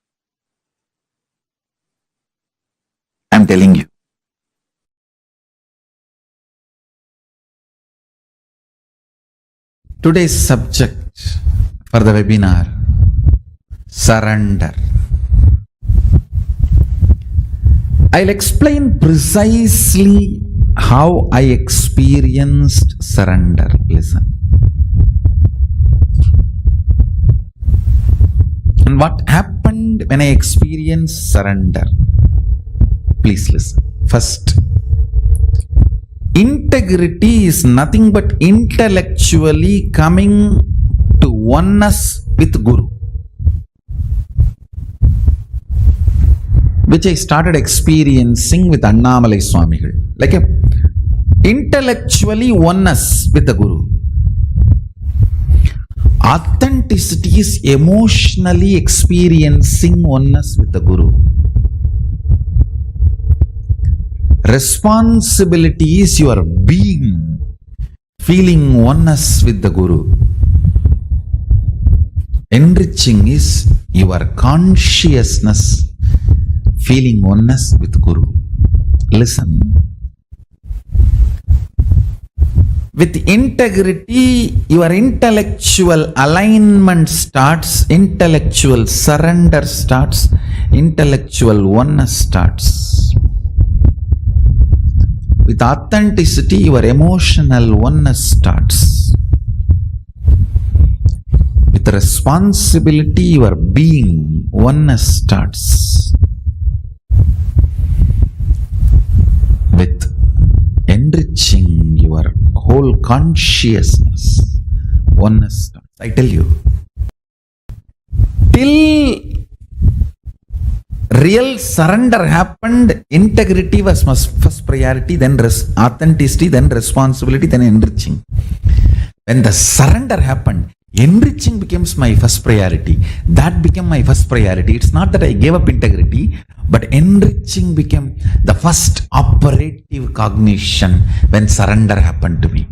I am telling you. Today's subject for the webinar, surrender. I'll explain precisely how I experienced surrender. Listen. And what happened when I experienced surrender? Please listen. First, integrity is nothing but intellectually coming to oneness with Guru, which I started experiencing with Annamalai Swamigal. Like a intellectually oneness with the Guru. Authenticity is emotionally experiencing oneness with the Guru. Responsibility is your being feeling oneness with the Guru. Enriching is your consciousness feeling oneness with Guru. Listen. With integrity, your intellectual alignment starts, intellectual surrender starts, intellectual oneness starts. With authenticity, your emotional oneness starts. With responsibility, your being oneness starts. With enriching your whole consciousness, oneness starts. I tell you, till real surrender happened, integrity was first priority, then authenticity, then responsibility, then enriching. When the surrender happened, Enriching becomes my first priority. That became my first priority. It's not that I gave up integrity, but enriching became the first operative cognition when surrender happened to me.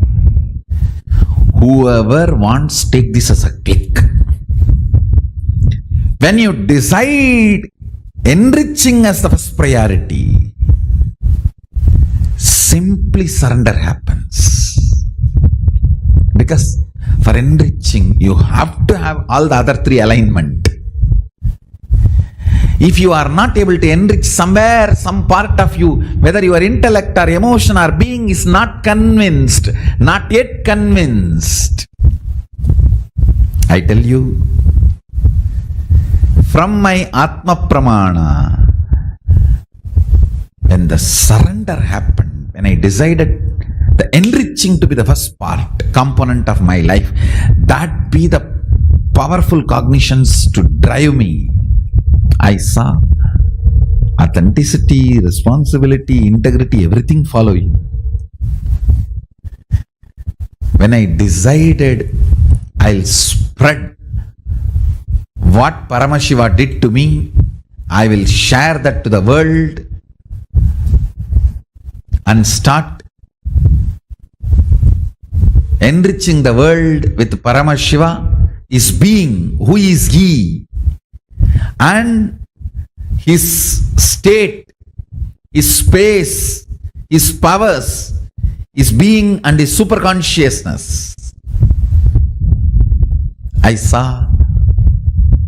Whoever wants, take this as a click. When you decide enriching as the first priority, simply surrender happens. Because for enriching, you have to have all the other three alignment. If you are not able to enrich somewhere, some part of you, whether your intellect or emotion or being is not convinced, not yet convinced, I tell you, from my Atma Pramana, when the surrender happened, when I decided the enriching to be the first part, component of my life, that be the powerful cognitions to drive me, I saw authenticity, responsibility, integrity, everything following. When I decided I'll spread what Paramashiva did to me, I will share that to the world and start enriching the world with Paramashiva, his being, who is he, and his state, his space, his powers, his being and his superconsciousness. I saw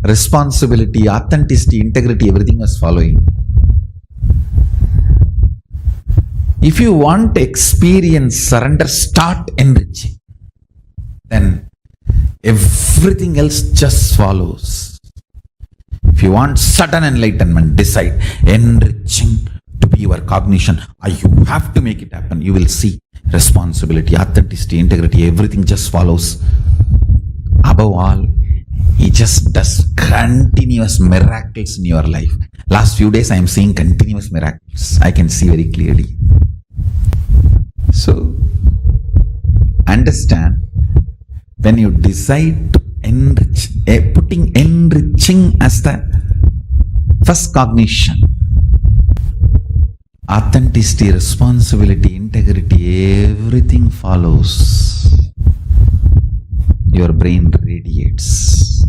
responsibility, authenticity, integrity, everything was following. If you want to experience surrender, start enriching. Then everything else just follows. If you want sudden enlightenment, decide enriching to be your cognition. You have to make it happen. You will see responsibility, authenticity, integrity, everything just follows. Above all, he just does continuous miracles in your life. Last few days I am seeing continuous miracles. I can see very clearly. So, understand, when you decide to enrich, putting enriching as the first cognition, authenticity, responsibility, integrity, everything follows. Your brain radiates.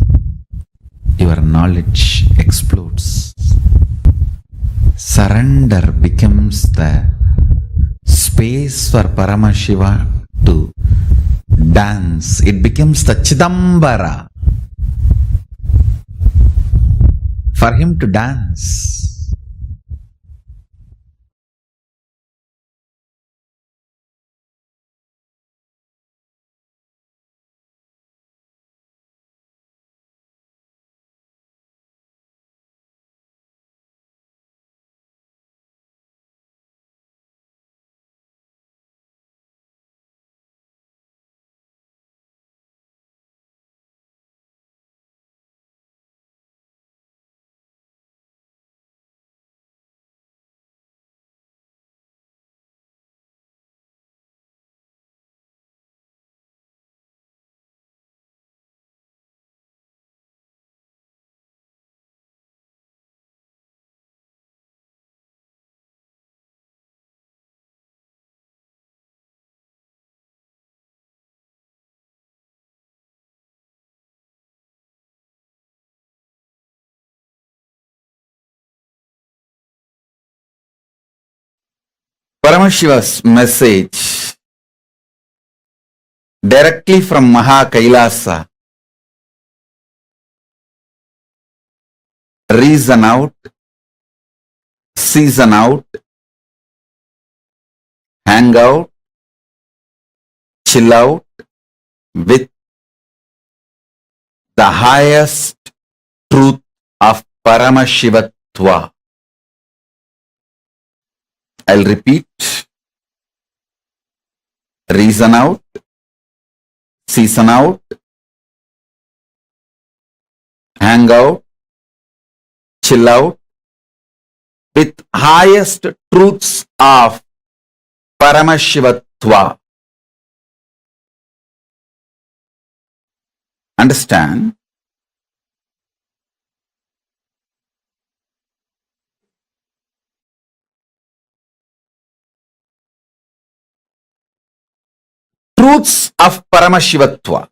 Your knowledge explodes. Surrender becomes the space for Paramashiva to dance. It becomes the Chidambara for him to dance. Paramashiva's message directly from Maha Kailasa. Reason out, season out, hang out, chill out with the highest truth of Paramashivatva. I'll repeat. Reason out, season out, hang out, chill out with highest truths of Paramashivatva. understand, truths of Paramashivatva,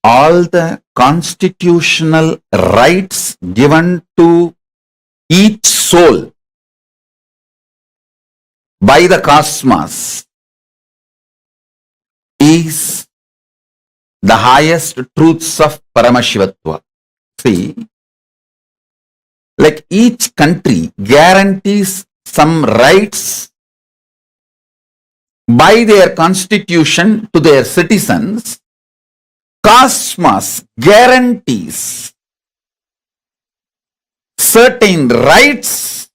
all the constitutional rights given to each soul by the cosmos is the highest truths of Paramashivatva. See, like each country guarantees some rights by their constitution to their citizens, cosmos guarantees certain rights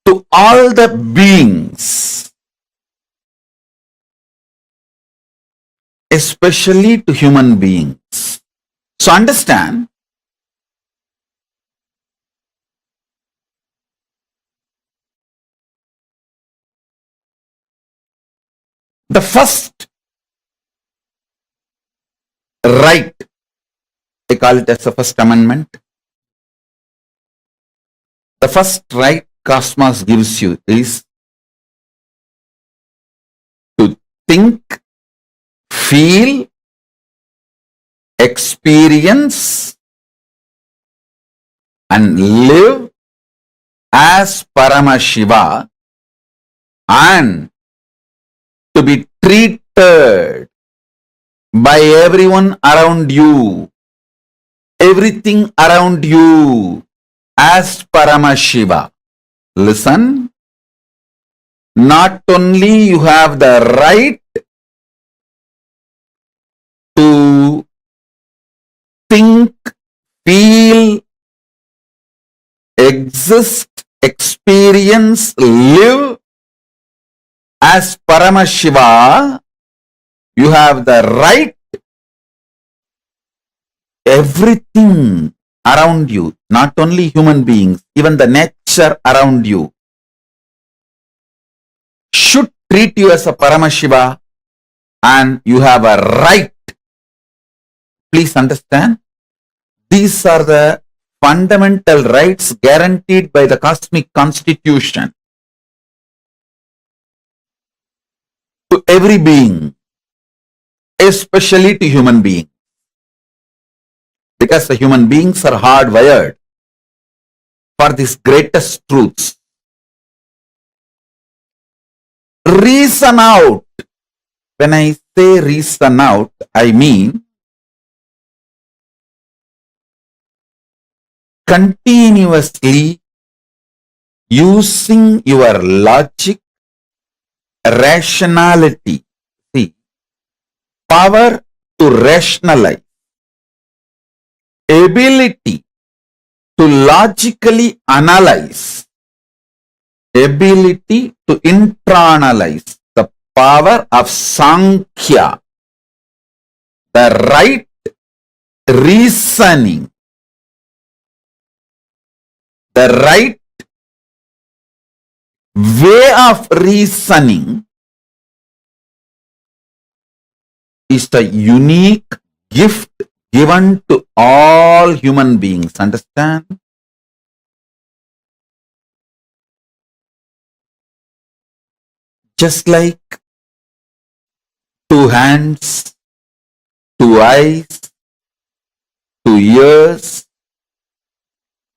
to all the beings, especially to human beings. So understand, the first right, they call it as the first amendment. The first right cosmos gives you is to think, feel, experience, and live as Paramashiva, and to be treated by everyone around you, everything around you as Paramashiva. Listen, not only you have the right to think, feel, exist, experience, live as Paramashiva, you have the right, everything around you, not only human beings, even the nature around you, should treat you as a Paramashiva, and you have a right. Please understand, these are the fundamental rights guaranteed by the cosmic constitution to every being, especially to human beings, because the human beings are hardwired for these greatest truths. Reason out. When I say reason out, I mean continuously using your logic, rationality. See, power to rationalize, ability to logically analyze, ability to internalize, the power of Sankhya, the right reasoning, the right way of reasoning is the unique gift given to all human beings. Understand? Just like two hands, two eyes, two ears,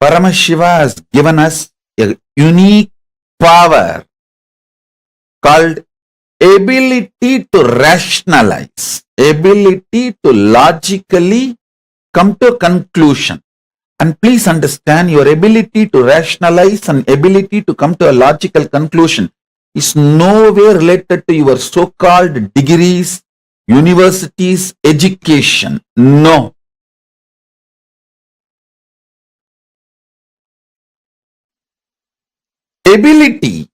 Paramashiva has given us a unique power called ability to rationalize, ability to logically come to a conclusion. And please understand, your ability to rationalize and ability to come to a logical conclusion is nowhere related to your so-called degrees, universities, education. No. Ability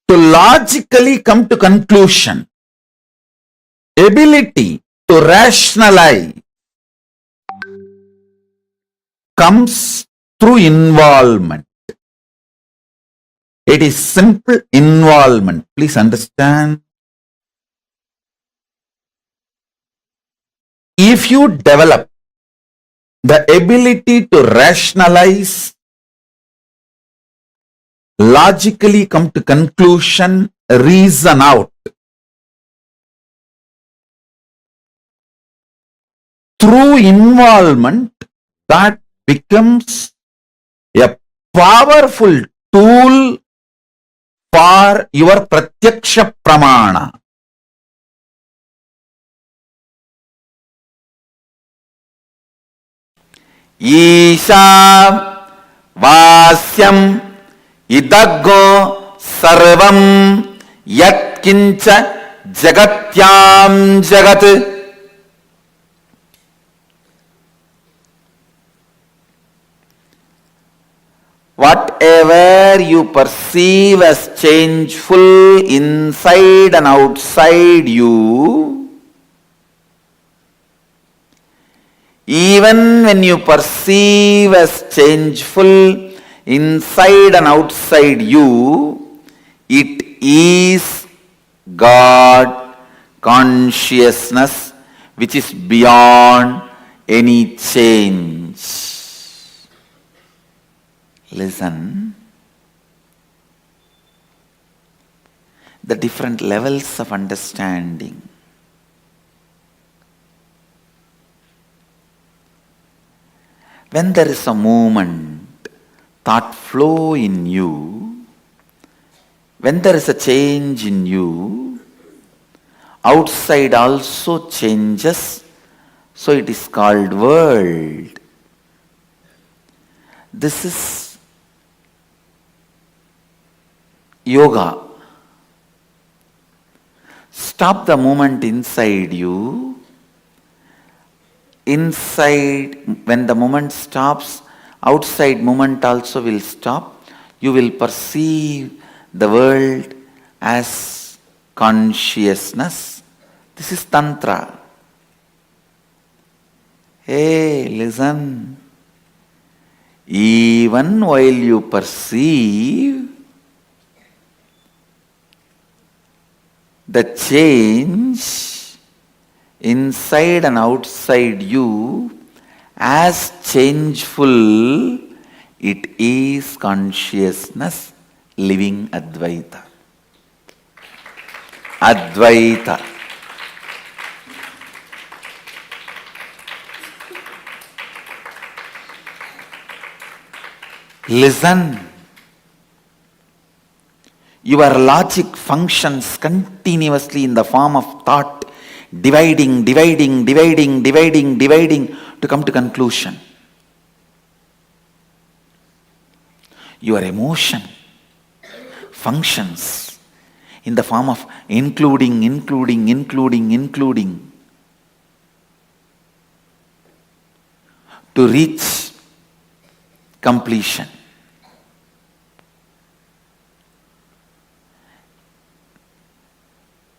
to logically come to conclusion, ability to rationalize comes through involvement. It is simple involvement. Please understand. If you develop the ability to rationalize, logically come to conclusion, reason out, through involvement, that becomes a powerful tool for your pratyaksha pramana. Isha vasyam idaggo sarvam yat kincha jagatyam jagat. Whatever you perceive as changeful inside and outside you, even when you perceive as changeful inside and outside you, it is God consciousness which is beyond any change. Listen. The different levels of understanding. When there is a movement, thought flow in you, when there is a change in you, outside also changes, so it is called world. This is yoga. Stop the movement inside you. Inside, when the movement stops, outside movement also will stop. You will perceive the world as consciousness. This is Tantra. Hey, listen. Even while you perceive the change inside and outside you as changeful, it is consciousness living Advaita. Advaita. Listen. Your logic functions continuously in the form of thought, dividing to come to conclusion. Your emotion functions in the form of including to reach completion.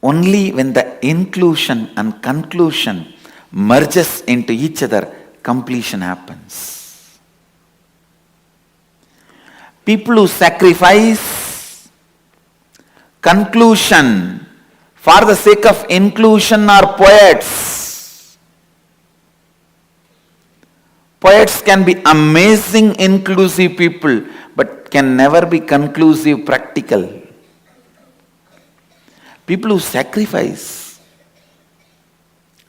Only when the inclusion and conclusion merges into each other, completion happens. People who sacrifice conclusion for the sake of inclusion are poets. Poets can be amazing inclusive people, but can never be conclusive practical. People who sacrifice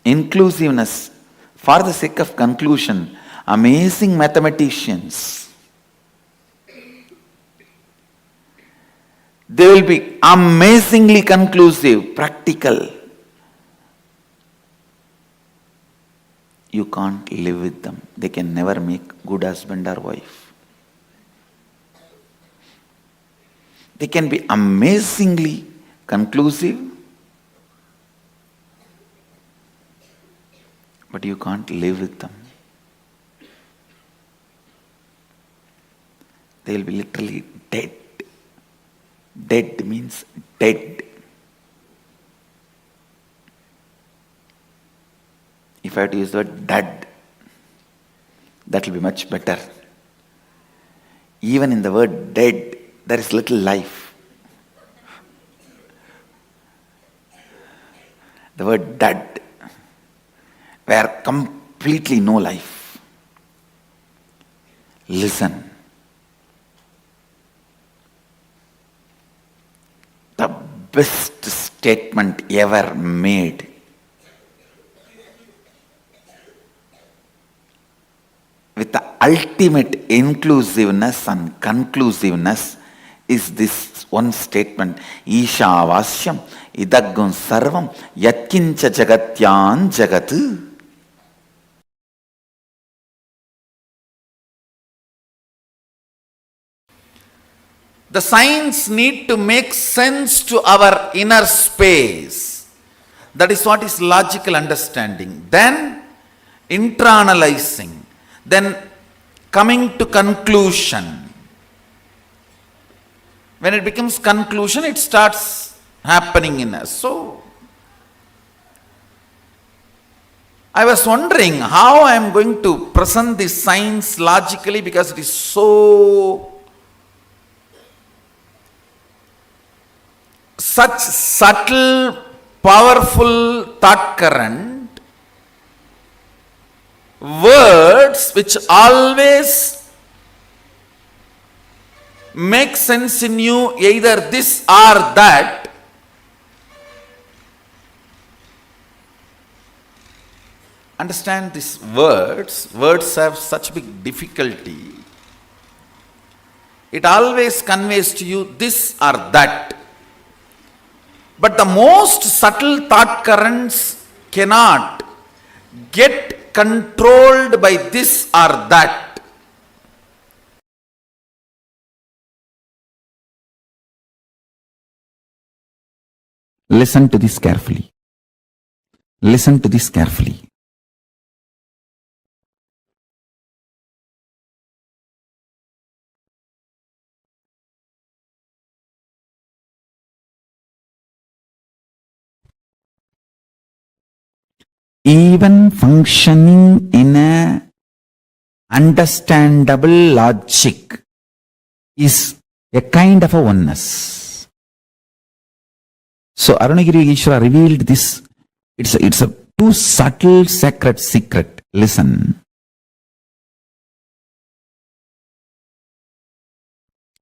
inclusiveness for the sake of conclusion, amazing mathematicians. They will be amazingly conclusive, practical. You can't live with them. They can never make good husband or wife. They can be amazingly conclusive, but you can't live with them. They will be literally dead. Dead means dead. If I had to use the word dead, that will be much better. Even in the word dead, there is little life. The word dead. where completely no life. Listen. The best statement ever made. With the ultimate inclusiveness and conclusiveness is this one statement. Isha vasyam idaggun sarvam yatkincha jagatyan jagat. The signs need to make sense to our inner space. That is what is logical understanding. Then internalizing. Then coming to conclusion. When it becomes conclusion, it starts happening in us. So, I was wondering how I am going to present this science logically, because it is such subtle, powerful thought current. Words which always make sense in you, either this or that. Understand these words. Words have such big difficulty. It always conveys to you this or that. But the most subtle thought currents cannot get controlled by this or that. Listen to this carefully. Listen to this carefully. Even functioning in a understandable logic is a kind of a oneness. So Arunagiri Ishvara revealed this. It's a too subtle sacred secret. Listen.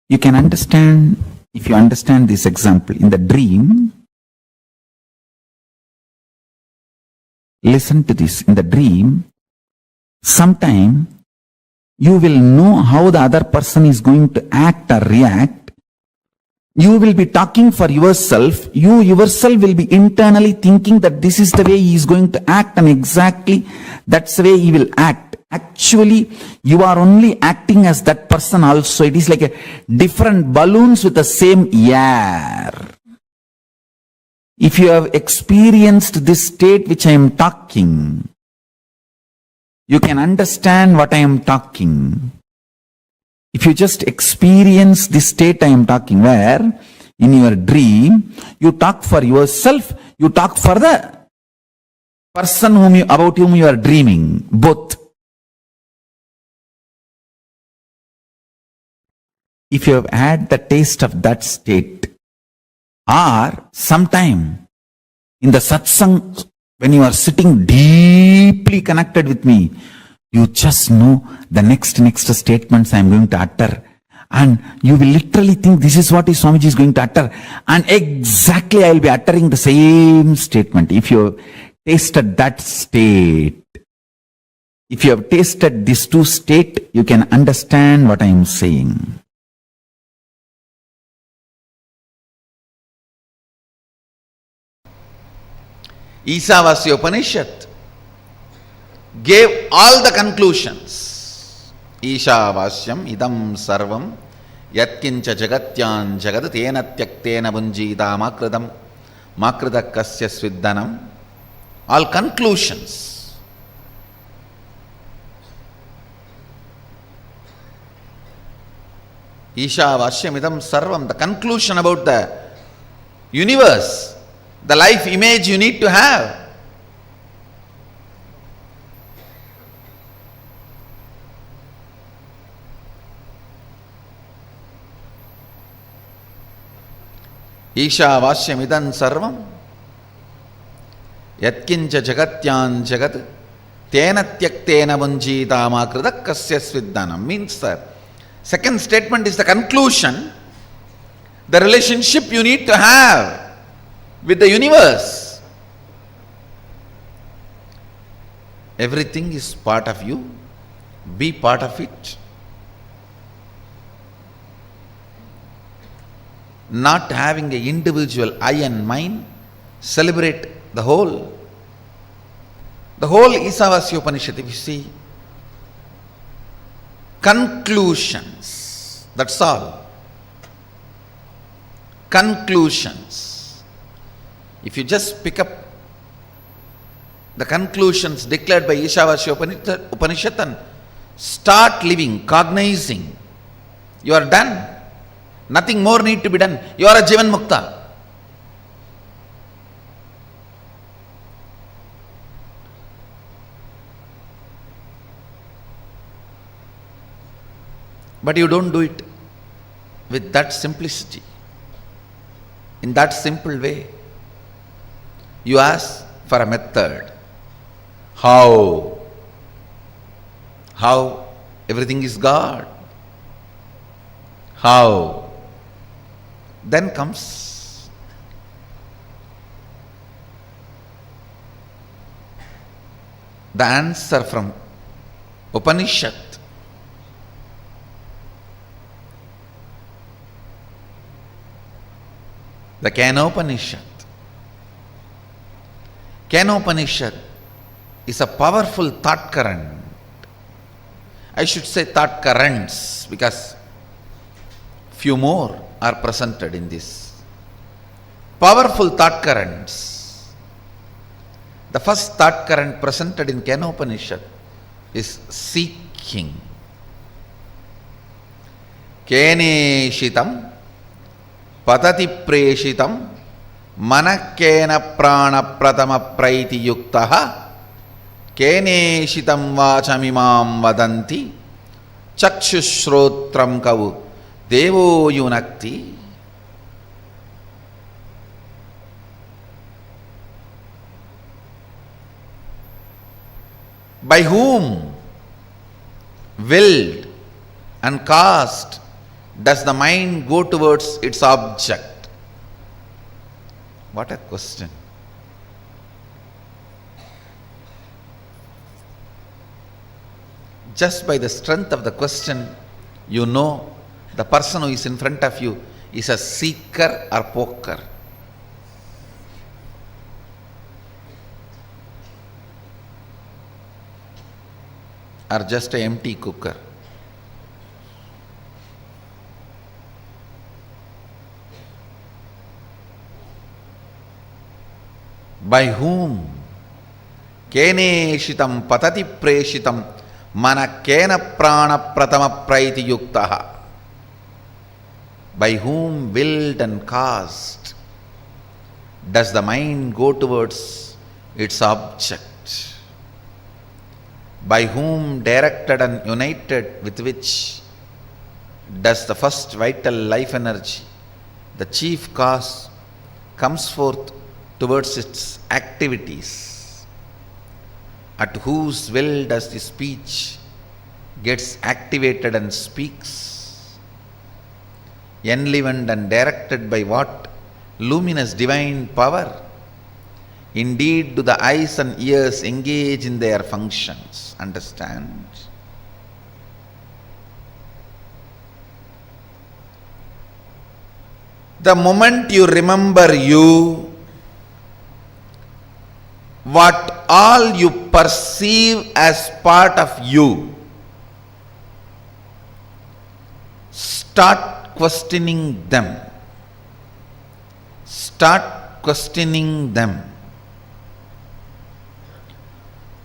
You can understand, if you understand this example, in the dream. Listen to this. In the dream, sometime you will know how the other person is going to act or react. You will be talking for yourself. You yourself will be internally thinking that this is the way he is going to act, and exactly that's the way he will act. Actually, you are only acting as that person also. It is like a different balloons with the same air. If you have experienced this state which I am talking, you can understand what I am talking. If you just experience this state I am talking, where in your dream, you talk for yourself, you talk for the person about whom you are dreaming, both. If you have had the taste of that state, or sometime in the satsang, when you are sitting deeply connected with me, you just know the next statements I am going to utter. And you will literally think this is what Swamiji is going to utter. And exactly I will be uttering the same statement. If you have tasted that state, if you have tasted these two states, you can understand what I am saying. Isavasya Upanishad gave all the conclusions. Ishavasyam idam sarvam yatkincha jagatyan jagat tena tyaktena bunjita makridam makridakasya sviddanam. All conclusions. Ishavasyam idam sarvam, the conclusion about the universe, the life image you need to have. Ishavasyam idam sarvam yatkincha jagatyan jagat Tena tyaktena vanjitama kritak kasya sviddanam. Means the second statement is the conclusion, the relationship you need to have with the universe. Everything is part of you. Be part of it. Not having an individual I and mine, celebrate the whole. The whole Isavasya Upanishad, if you see, conclusions, that's all. Conclusions. If you just pick up the conclusions declared by Ishavasya Upanishad and start living, cognizing, you are done. Nothing more need to be done. You are a Jivan Mukta. But you don't do it with that simplicity, in that simple way. You ask for a method. How? How? Everything is God. How? Then comes the answer from Upanishad. The Kenopanishad. Kenopanishad is a powerful thought current. I should say thought currents, because few more are presented in this. Powerful thought currents. The first thought current presented in Kenopanishad is seeking. Keneshitam patati preshitam manakena prana pratama praiti yuktaha keneshitam vachamimam vadanti chakshushrotram kavu devo yunakti. By whom, willed and caused, does the mind go towards its object? What a question. Just by the strength of the question, you know the person who is in front of you is a seeker or poker. Or just an empty cooker. By whom? Keneshitam patati preshitam mana kena prana pratama praiti yuktaha. By whom, willed and caused, does the mind go towards its object? By whom, directed and united with which, does the first vital life energy, the chief cause, comes forth towards its activities? At whose will does the speech gets activated and speaks? Enlivened and directed by what luminous divine power? Indeed, do the eyes and ears engage in their functions? Understand? The moment you remember you, what all you perceive as part of you, start questioning them. Start questioning them.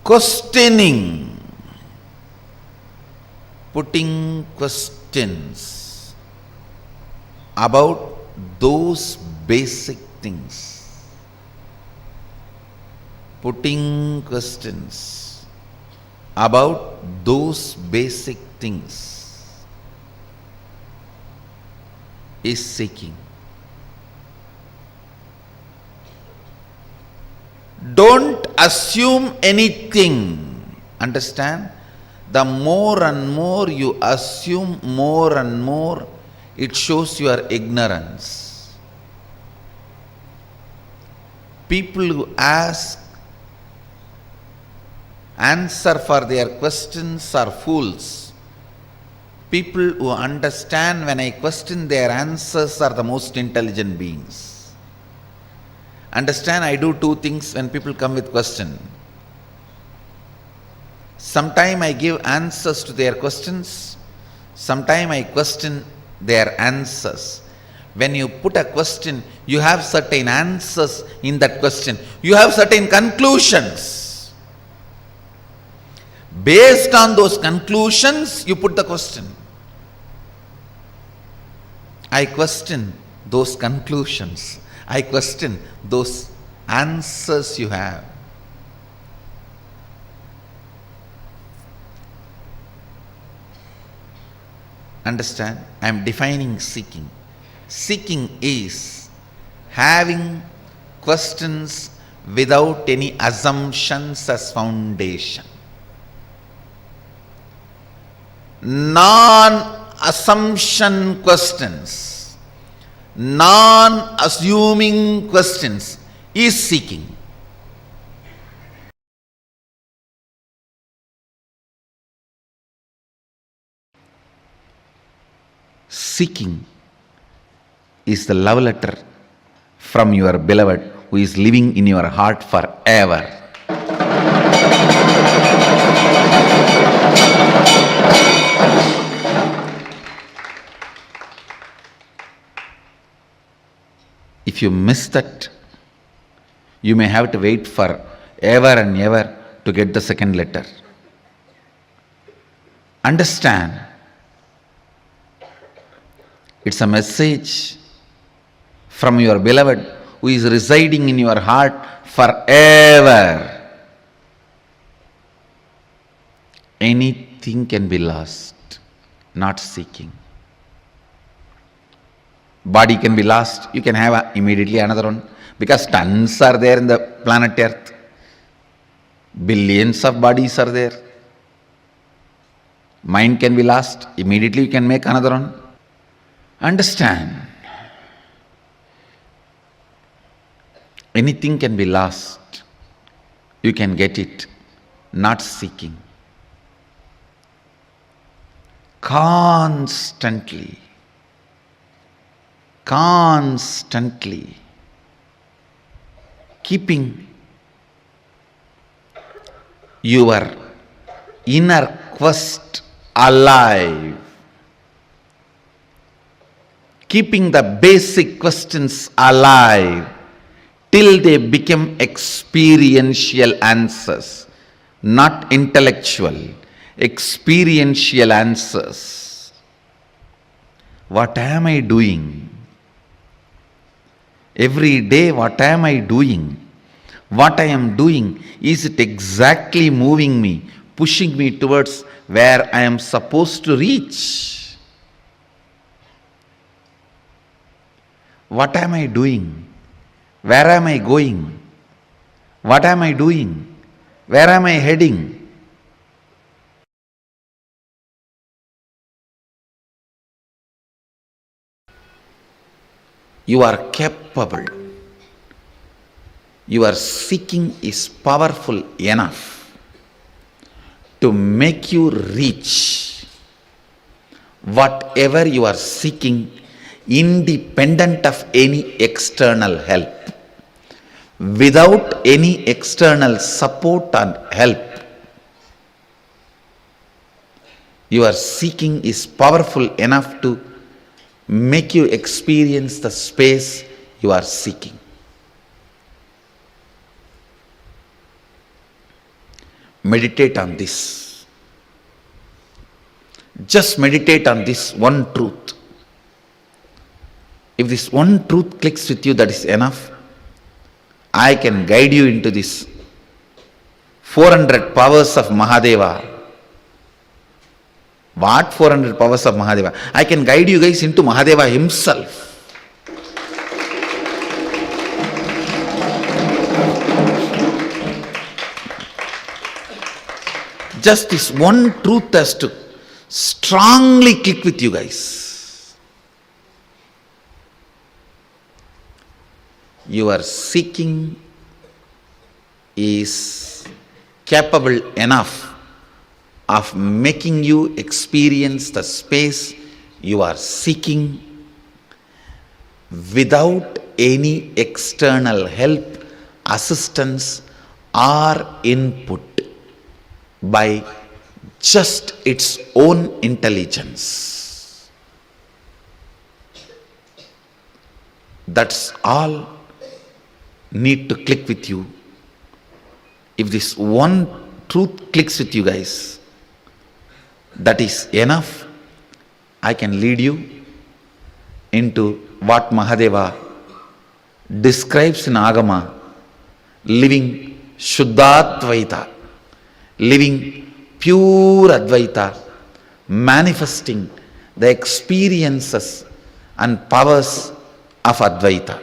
Questioning, putting questions about those basic things. Putting questions about those basic things is seeking. Don't assume anything. Understand? The more and more you assume, more and more it shows your ignorance. People who answer for their questions are fools. People who understand when I question their answers are the most intelligent beings. Understand, I do two things when people come with question. Sometime I give answers to their questions, sometime I question their answers. When you put a question, you have certain answers in that question. You have certain conclusions. Based on those conclusions, you put the question. I question those conclusions. I question those answers you have. Understand? I am defining seeking. Seeking is having questions without any assumptions as foundation. Non-assumption questions, non-assuming questions is seeking. Seeking is the love letter from your beloved who is living in your heart forever. If you miss that, you may have to wait for ever and ever to get the second letter. Understand, it's a message from your beloved who is residing in your heart forever. Anything can be lost, not seeking. Body can be lost, you can have immediately another one, because tons are there in the planet Earth. Billions of bodies are there. Mind can be lost, immediately you can make another one. Understand, anything can be lost, you can get it, not seeking. Constantly keeping your inner quest alive, keeping the basic questions alive till they become experiential answers, not intellectual, experiential answers. What am I doing? Every day, what am I doing? What I am doing, is it exactly moving me, pushing me towards where I am supposed to reach? What am I doing? Where am I going? What am I doing? Where am I heading? You are capable. Your seeking is powerful enough to make you reach whatever you are seeking, independent of any external help, without any external support and help. Your seeking is powerful enough to make you experience the space you are seeking. Meditate on this. Just meditate on this one truth. If this one truth clicks with you, that is enough. I can guide you into this 400 powers of Mahadeva. What 400 powers of Mahadeva? I can guide you guys into Mahadeva himself. Just this one truth has to strongly click with you guys. Your seeking is capable enough of making you experience the space you are seeking without any external help, assistance, or input by just its own intelligence. That's all need to click with you. If this one truth clicks with you guys, that is enough. I can lead you into what Mahadeva describes in Agama, living Shuddhadvaita, living pure Advaita, manifesting the experiences and powers of Advaita.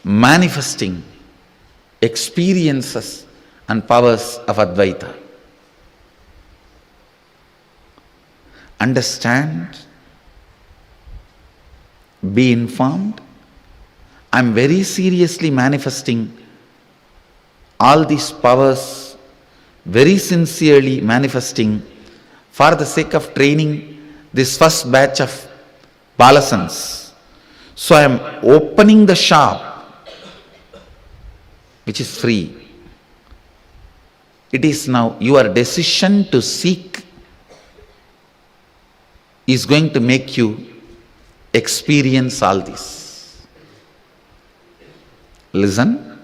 Manifesting experiences and powers of Advaita. Understand, be informed. I am very seriously manifesting all these powers, very sincerely manifesting for the sake of training this first batch of Balasans. So I am opening the shop, which is free. It is now your decision to seek is going to make you experience all this. Listen,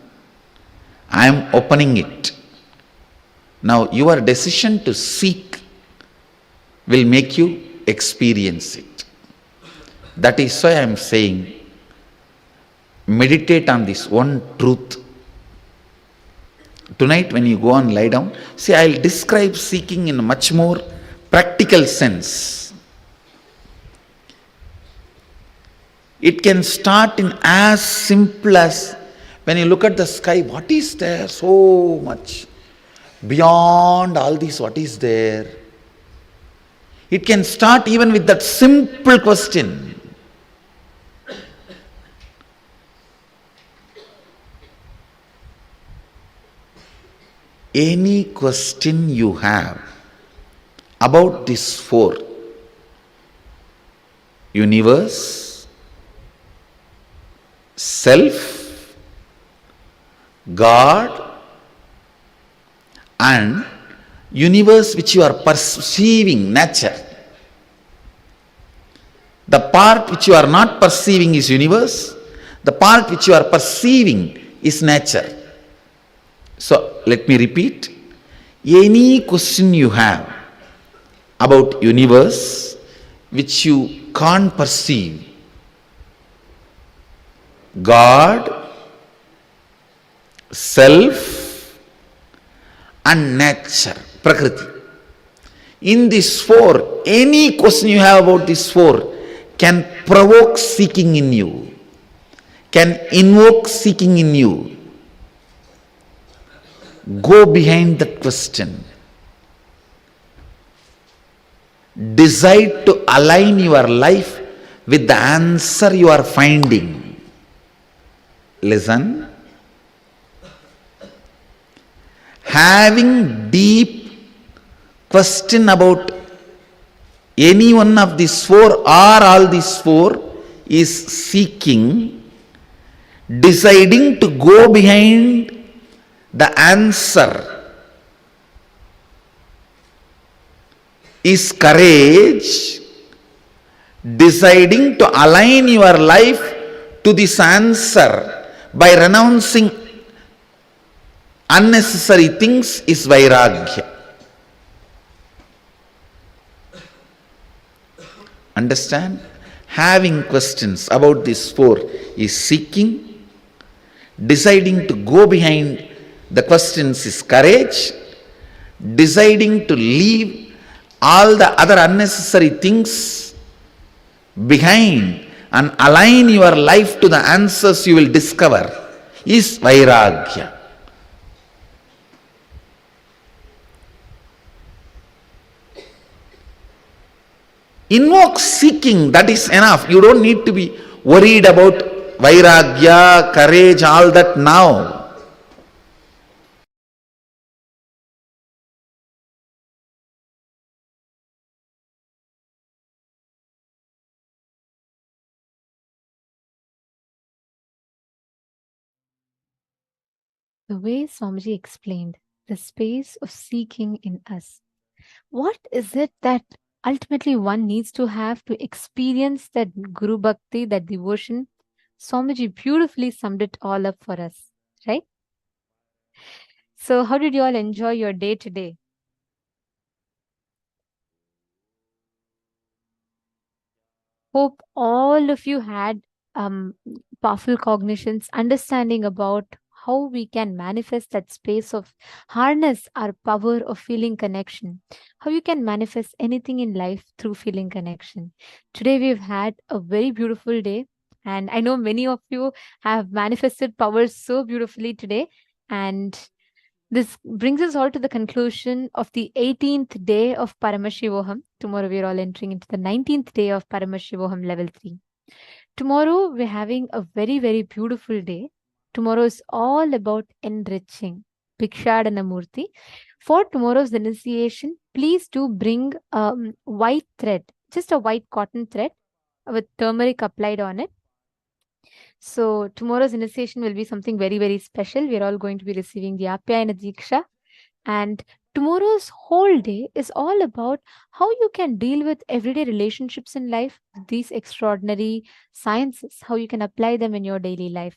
I am opening it. Now your decision to seek will make you experience it. That is why I am saying, meditate on this one truth. Tonight when you go and lie down, see, I will describe seeking in a much more practical sense. It can start in as simple as when you look at the sky, what is there? So much. Beyond all this, what is there? It can start even with that simple question. Any question you have about this four: universe, self, God, and universe which you are perceiving, nature. The part which you are not perceiving is universe, the part which you are perceiving is nature. So let me repeat, any question you have about universe which you can't perceive, God, self, and nature, Prakriti. In these four, any question you have about these four can provoke seeking in you, can invoke seeking in you. Go behind that question. Decide to align your life with the answer you are finding. Listen. Having deep question about any one of these four or all these four is seeking. Deciding to go behind the answer is courage. Deciding to align your life to this answer by renouncing unnecessary things is vairagya. Understand? Having questions about these four is seeking. Deciding to go behind the questions is courage. Deciding to leave all the other unnecessary things behind and align your life to the answers you will discover is Vairagya. Invoke seeking, that is enough. You don't need to be worried about Vairagya, courage, all that now. The way Swamiji explained the space of seeking in us. What is it that ultimately one needs to have to experience that Guru Bhakti, that devotion? Swamiji beautifully summed it all up for us, right? So, how did you all enjoy your day today? Hope all of you had powerful cognitions, understanding about how we can manifest that space of harness our power of feeling connection, how you can manifest anything in life through feeling connection. Today, we've had a very beautiful day, and I know many of you have manifested powers so beautifully today. And this brings us all to the conclusion of the 18th day of Paramashivoham. Tomorrow we're all entering into the 19th day of Paramashivoham level 3. Tomorrow we're having a very, very beautiful day. Tomorrow is all about enriching. Bhikshadanamurti. For tomorrow's initiation, please do bring white thread, just a white cotton thread with turmeric applied on it. So tomorrow's initiation will be something very, very special. We're all going to be receiving the Apyayana Diksha. And tomorrow's whole day is all about how you can deal with everyday relationships in life, these extraordinary sciences, how you can apply them in your daily life.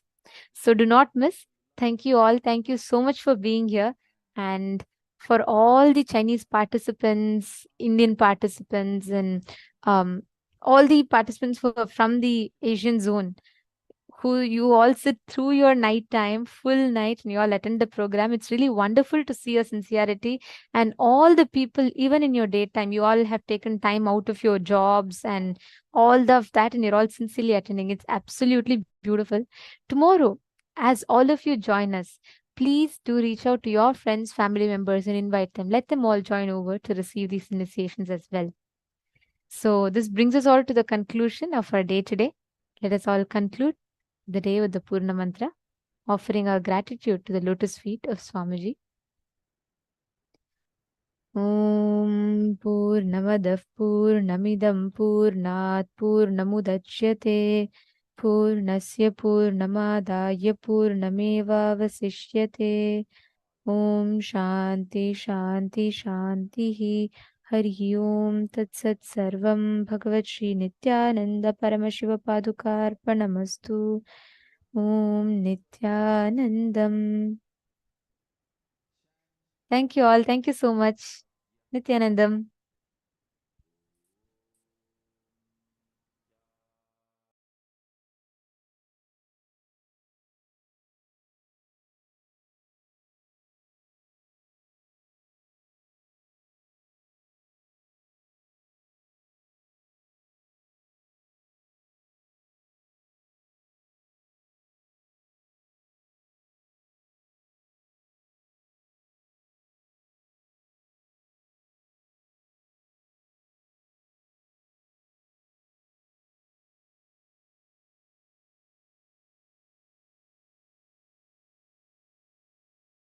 So do not miss. Thank you all. Thank you so much for being here. And for all the Chinese participants, Indian participants, and all the participants who are from the Asian zone, who you all sit through your night time, full night, and you all attend the program. It's really wonderful to see your sincerity. And all the people, even in your daytime, you all have taken time out of your jobs and all of that, and you're all sincerely attending. It's absolutely beautiful. Tomorrow, as all of you join us, please do reach out to your friends, family members, and invite them. Let them all join over to receive these initiations as well. So, this brings us all to the conclusion of our day today. Let us all conclude the day with the Purna Mantra, offering our gratitude to the lotus feet of Swamiji. Om Purnamadah Purnamidam Purnat Purnamudachyate Purnasya Purnamadaya Purnameva Vasishyate Om Shanti Shanti Shanti Hari Om Tat Sat Sarvam Bhagavat Shri Nithyananda Paramashiva Padukarpanamastu Om Nithyanandam. Thank you all. Thank you so much. Nithyanandam.